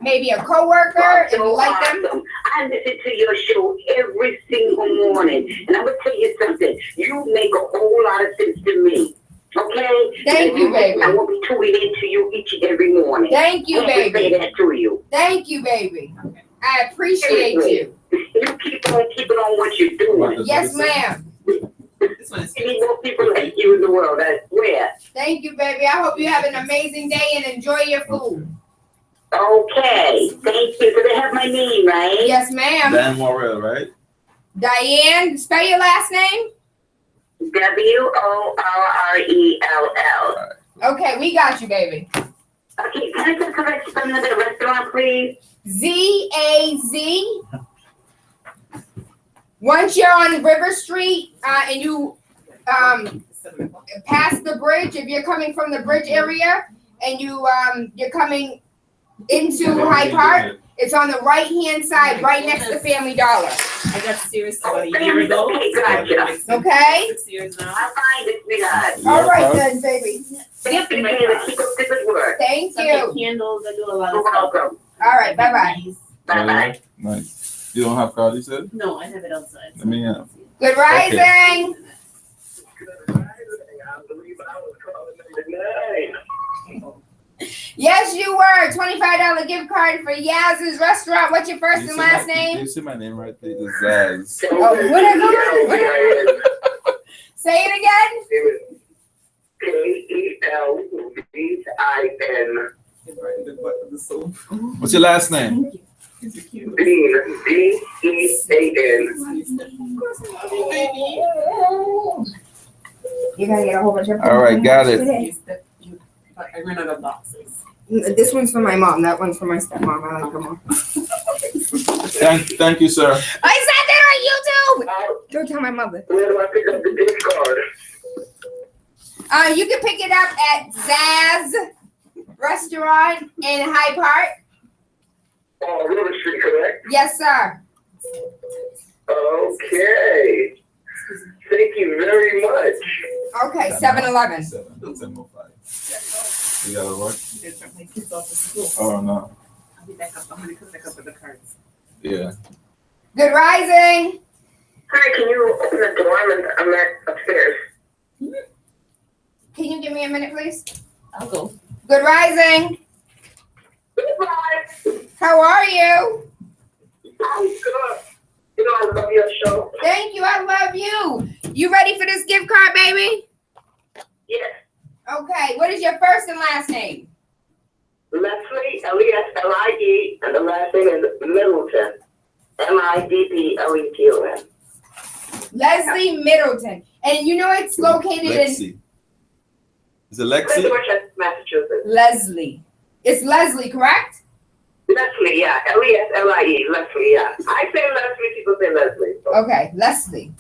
maybe a coworker if you like them. I listen to your show every single morning, and I'm gonna tell you something. You make a whole lot of sense to me. Okay? Thank you, baby. I will be tuning into you each and every morning. Thank you, baby. I say that to you. Thank you, baby. I appreciate you. You keep on what you're doing. Yes, ma'am. This one is Any more people like you in the world, I swear. Thank you, baby. I hope you have an amazing day and enjoy your food. Okay, thank you. So they have my name, right? Yes, ma'am. Dan Morrell, right? Diane, spell your last name. Worrell. Okay, we got you, baby. Okay, can I just correct spelling of the restaurant, please? Z-A-Z. Once you're on River Street and you pass the bridge, if you're coming from the bridge area and you're coming into Hyde Park, it's on the right-hand side, right next to Family Dollar. I got serious about a year ago. Okay, gotcha. Okay? 6 years now. I'll find it, sweetheart. All right then, baby. Thank you, Tayla. Keep up the good work. Thank I you. make candles. I do a lot You're of stuff. welcome. All right, bye-bye. Bye-bye. Nice. You don't have card, you said? No, I have it outside. Let me have. Good rising. Yes, you were. $25 gift card for Yaz's restaurant. What's your first and last name? You see my name right there, it's Zaz. Oh, what? Say it again. K-E-L-V-I-N. What's your last name? Dean, D-E-A-N. You're gonna get a whole bunch of. All right, got it. I ran out of boxes. This one's for my mom. That one's for my stepmom. I like them all. Thank you, sir. I said that on YouTube. Don't tell my mother. Where do I pick up the gift card? You can pick it up at Zaz Restaurant in Hyde Park. Oh, River Street, correct? Yes, sir. Okay. Thank you very much. Okay, 7-Eleven. 7:05. You gotta work? They're dropping my kids off at school. Oh, no. I'll be back up. I'm gonna come back up with the cards. Yeah. Good rising. Hi, can you open the door? I'm upstairs. Can you give me a minute, please? I'll go. Good rising. Goodbye. How are you? I'm good. You know I love your show. Thank you. I love you. You ready for this gift card, baby? Yes. Okay. What is your first and last name? Leslie, L-E-S-L-I-E, and the last name is Middleton. M-I-D-D-L-E-T-O-N. Leslie Middleton. And you know it's located in Lexi. Is it Lexi? Dorchester, Massachusetts. Leslie. It's Leslie, correct? Leslie, yeah. L-E-S-L-I-E. Leslie, yeah. I say Leslie, people say Leslie. So. Okay, Leslie.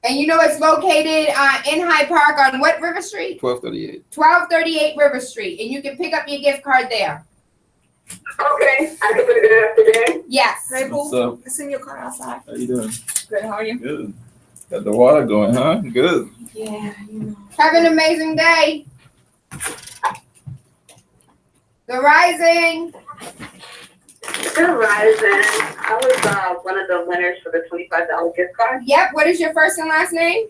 And you know it's located in Hyde Park on what River Street? 1238. 1238 River Street. And you can pick up your gift card there. Okay. I can put it in today. Yes. What's up? I seen your car outside. How you doing? Good. How are you? Good. Got the water going, huh? Good. Yeah, you know. Have an amazing day. The rising. Good rising. I was one of the winners for the $25 gift card. Yep. What is your first and last name?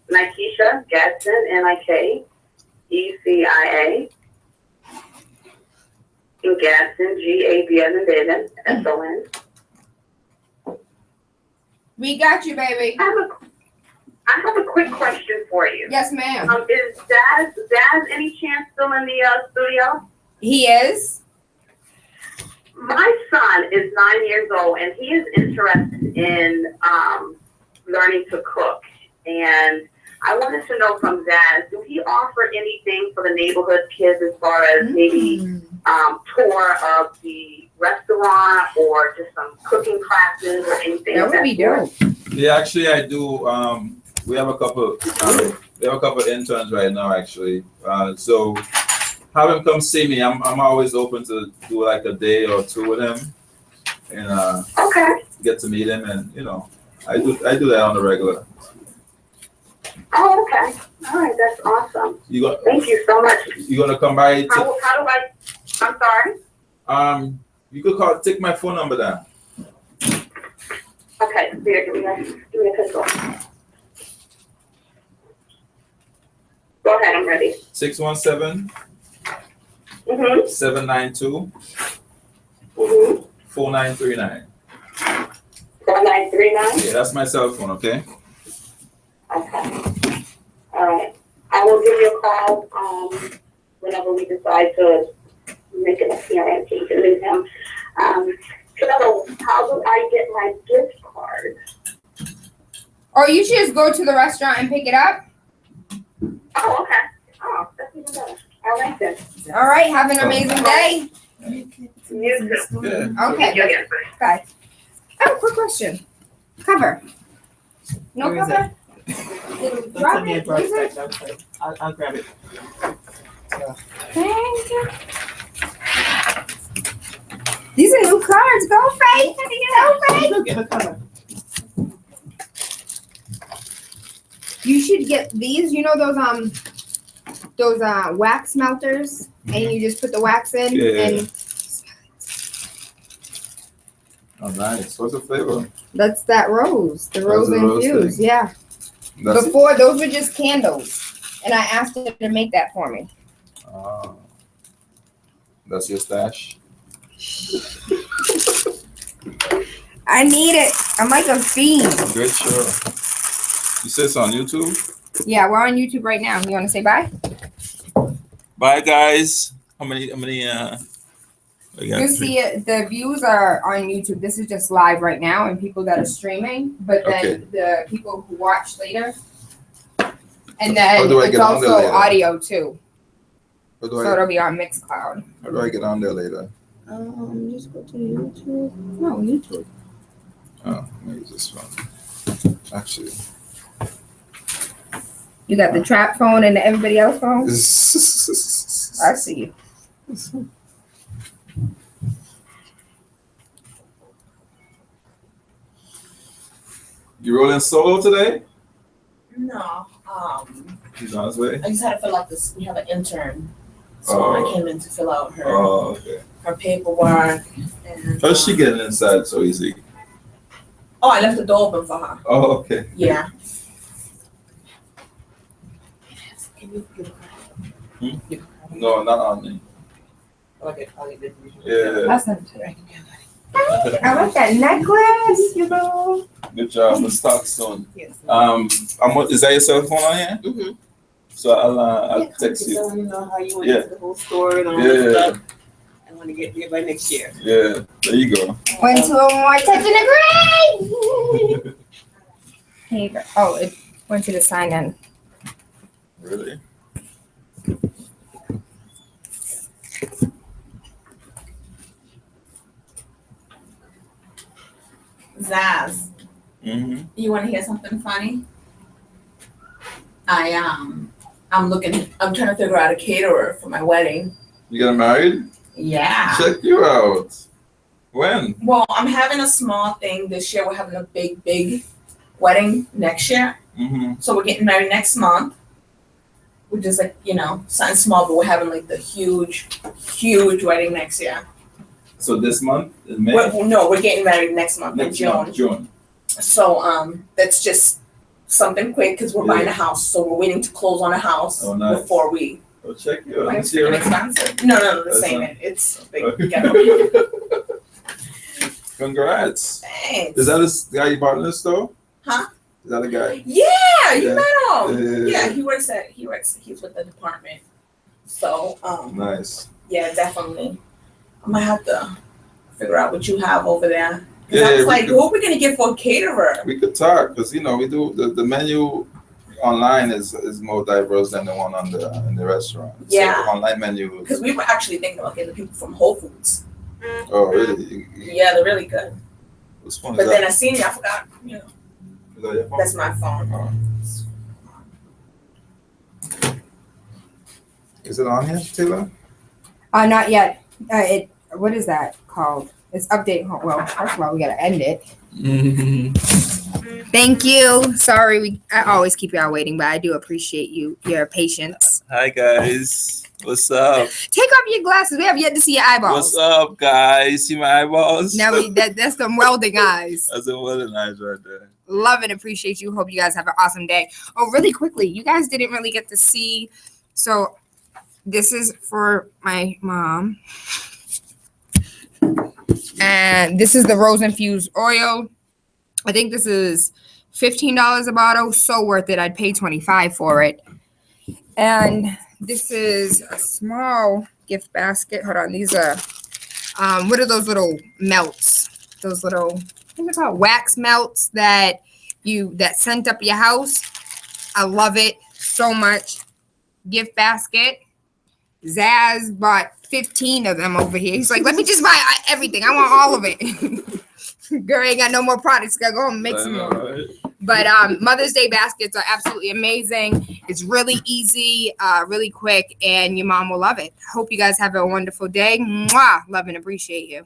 Nikesha Gadsden, N-I-K-E-C-I-A. And Gadsden, G-A-D-S-N, S-O-N. We got you, baby. I I have a quick question for you. Yes, ma'am. Is Daz any chance still in the studio? He is. My son is 9 years old and he is interested in learning to cook. And I wanted to know from Daz, do he offer anything for the neighborhood kids as far as maybe tour of the restaurant or just some cooking classes or anything? That would be dope. Yeah, actually, I do. We have a couple. We have a couple interns right now, actually. So have him come see me. I'm always open to do like a day or two with him, and Okay. get to meet him, and I do that on the regular. Oh, okay. All right, that's awesome. You Thank you so much. gonna come by? How do I? I'm sorry. You could take my phone number down. Okay, here, give me a pencil. Go ahead, I'm ready. 617 Mhm. 792 Mhm. 4939. 4939. Yeah, that's my cell phone. Okay. Okay. All right. I will give you a call whenever we decide to make an appearance. You can meet him. So how do I get my gift card? Or you should just go to the restaurant and pick it up. Oh, okay. Oh, that's even better. All right then. All right. Have an amazing day. You too. Yeah. Okay. You again. Bye. Oh, quick question. Cover. No Where is cover? Drop it. Use it. I'll grab it. Thank you. These are new cards. Go, Faith. Go, Faith. Look at the cover. You should get these. You know those wax melters, and you just put the wax in. Yeah. And Oh, nice. What's the flavor? that's that rose. The rose the rose infused. thing. Yeah. That's Before those were just candles, and I asked her to make that for me. That's your stash. I need it. I'm like a fiend. Great show. You said it's on YouTube? Yeah, we're on YouTube right now. You want to say bye? Bye, guys. How many? We got You three. see it. The views are on YouTube. This is just live right now, and people that are streaming. But then Okay. the people who watch later, and How then do I it's get on there also later? audio too. How do So it'll be on Mixcloud. how do I get on there later? Just go to YouTube. No, YouTube. Oh, maybe this one. Actually. You got the trap phone and the everybody else phone. I see you. You rolling solo today? No, He's on his way. I just had to fill out this. We have an intern, so Oh. I came in to fill out her Oh, okay. her paperwork. And How's she getting inside so easy? Oh, I left the door open for her. Oh, okay. Yeah. Can you give a No, not on me. Okay, Yeah. That's not today. I like that necklace, you know. Good job. Let's talk soon. Yes. Is that your cell phone on here? Mm-hmm. So I'll text you. So you know how you went Yeah. into the whole store and all Yeah. that stuff. I want to get there by next year. Yeah. There you go. 1, 2, more, touching the green. Here you go. Oh, it went to the sign in. Really? Zaz, Mm-hmm. you want to hear something funny? I'm trying to figure out a caterer for my wedding. You getting married? Yeah. Check you out. When? Well, I'm having a small thing this year. We're having a big wedding next year. Mm-hmm. So we're getting married next month. Which is like, something small, but we're having like the huge wedding next year. So this month in May? We're getting married next month in Next June. month, June. So that's just something quick because we're buying Yeah. a house. So we're waiting to close on a house Oh, nice. before we. Oh, check you out. It's Let's hear freaking it. expensive. No, the That's same. not- It's a big Okay. ghetto. Congrats. Thanks. Is that the guy you bought in the store? Huh? Is that the guy? Yeah, Yeah, you Yeah. met him. Yeah. Yeah, he's with the department. So, Nice. yeah, definitely. I might have to figure out what you have over there. Cause Yeah, I was we like, could- who are we gonna get for a caterer? We could talk because we do the menu online is more diverse than the one in the restaurant. Yeah. So the online menu. Because we were actually thinking about getting people from Whole Foods. Oh really? Yeah, they're really good. Whose phone But is then that? I seen you, I forgot. You know, Is that your phone? that's my phone. Oh. Is it on here, Tayla? Not yet. What is that called? It's update. Well, first of all, we gotta end it. Thank you. Sorry, I always keep y'all waiting, but I do appreciate your patience. Hi guys, what's up? Take off your glasses. We have yet to see your eyeballs. What's up, guys? See my eyeballs? Now that's them welding eyes. That's a wedding eyes right there. Love and appreciate you. Hope you guys have an awesome day. Oh, really quickly, you guys didn't really get to see. So this is for my mom. And this is the rose infused oil. I think this is $15 a bottle. So worth it. I'd pay $25 for it. And this is a small gift basket. Hold on. These are what are those little melts? Those little, I think they're called wax melts that scent up your house. I love it so much. Gift basket. Zaz bought 15 of them over here. He's like, let me just buy everything. I want all of it. Girl ain't got no more products. Gotta go home and make some more. Right? But Mother's Day baskets are absolutely amazing. It's really easy, really quick, and your mom will love it. Hope you guys have a wonderful day. Mwah! Love and appreciate you.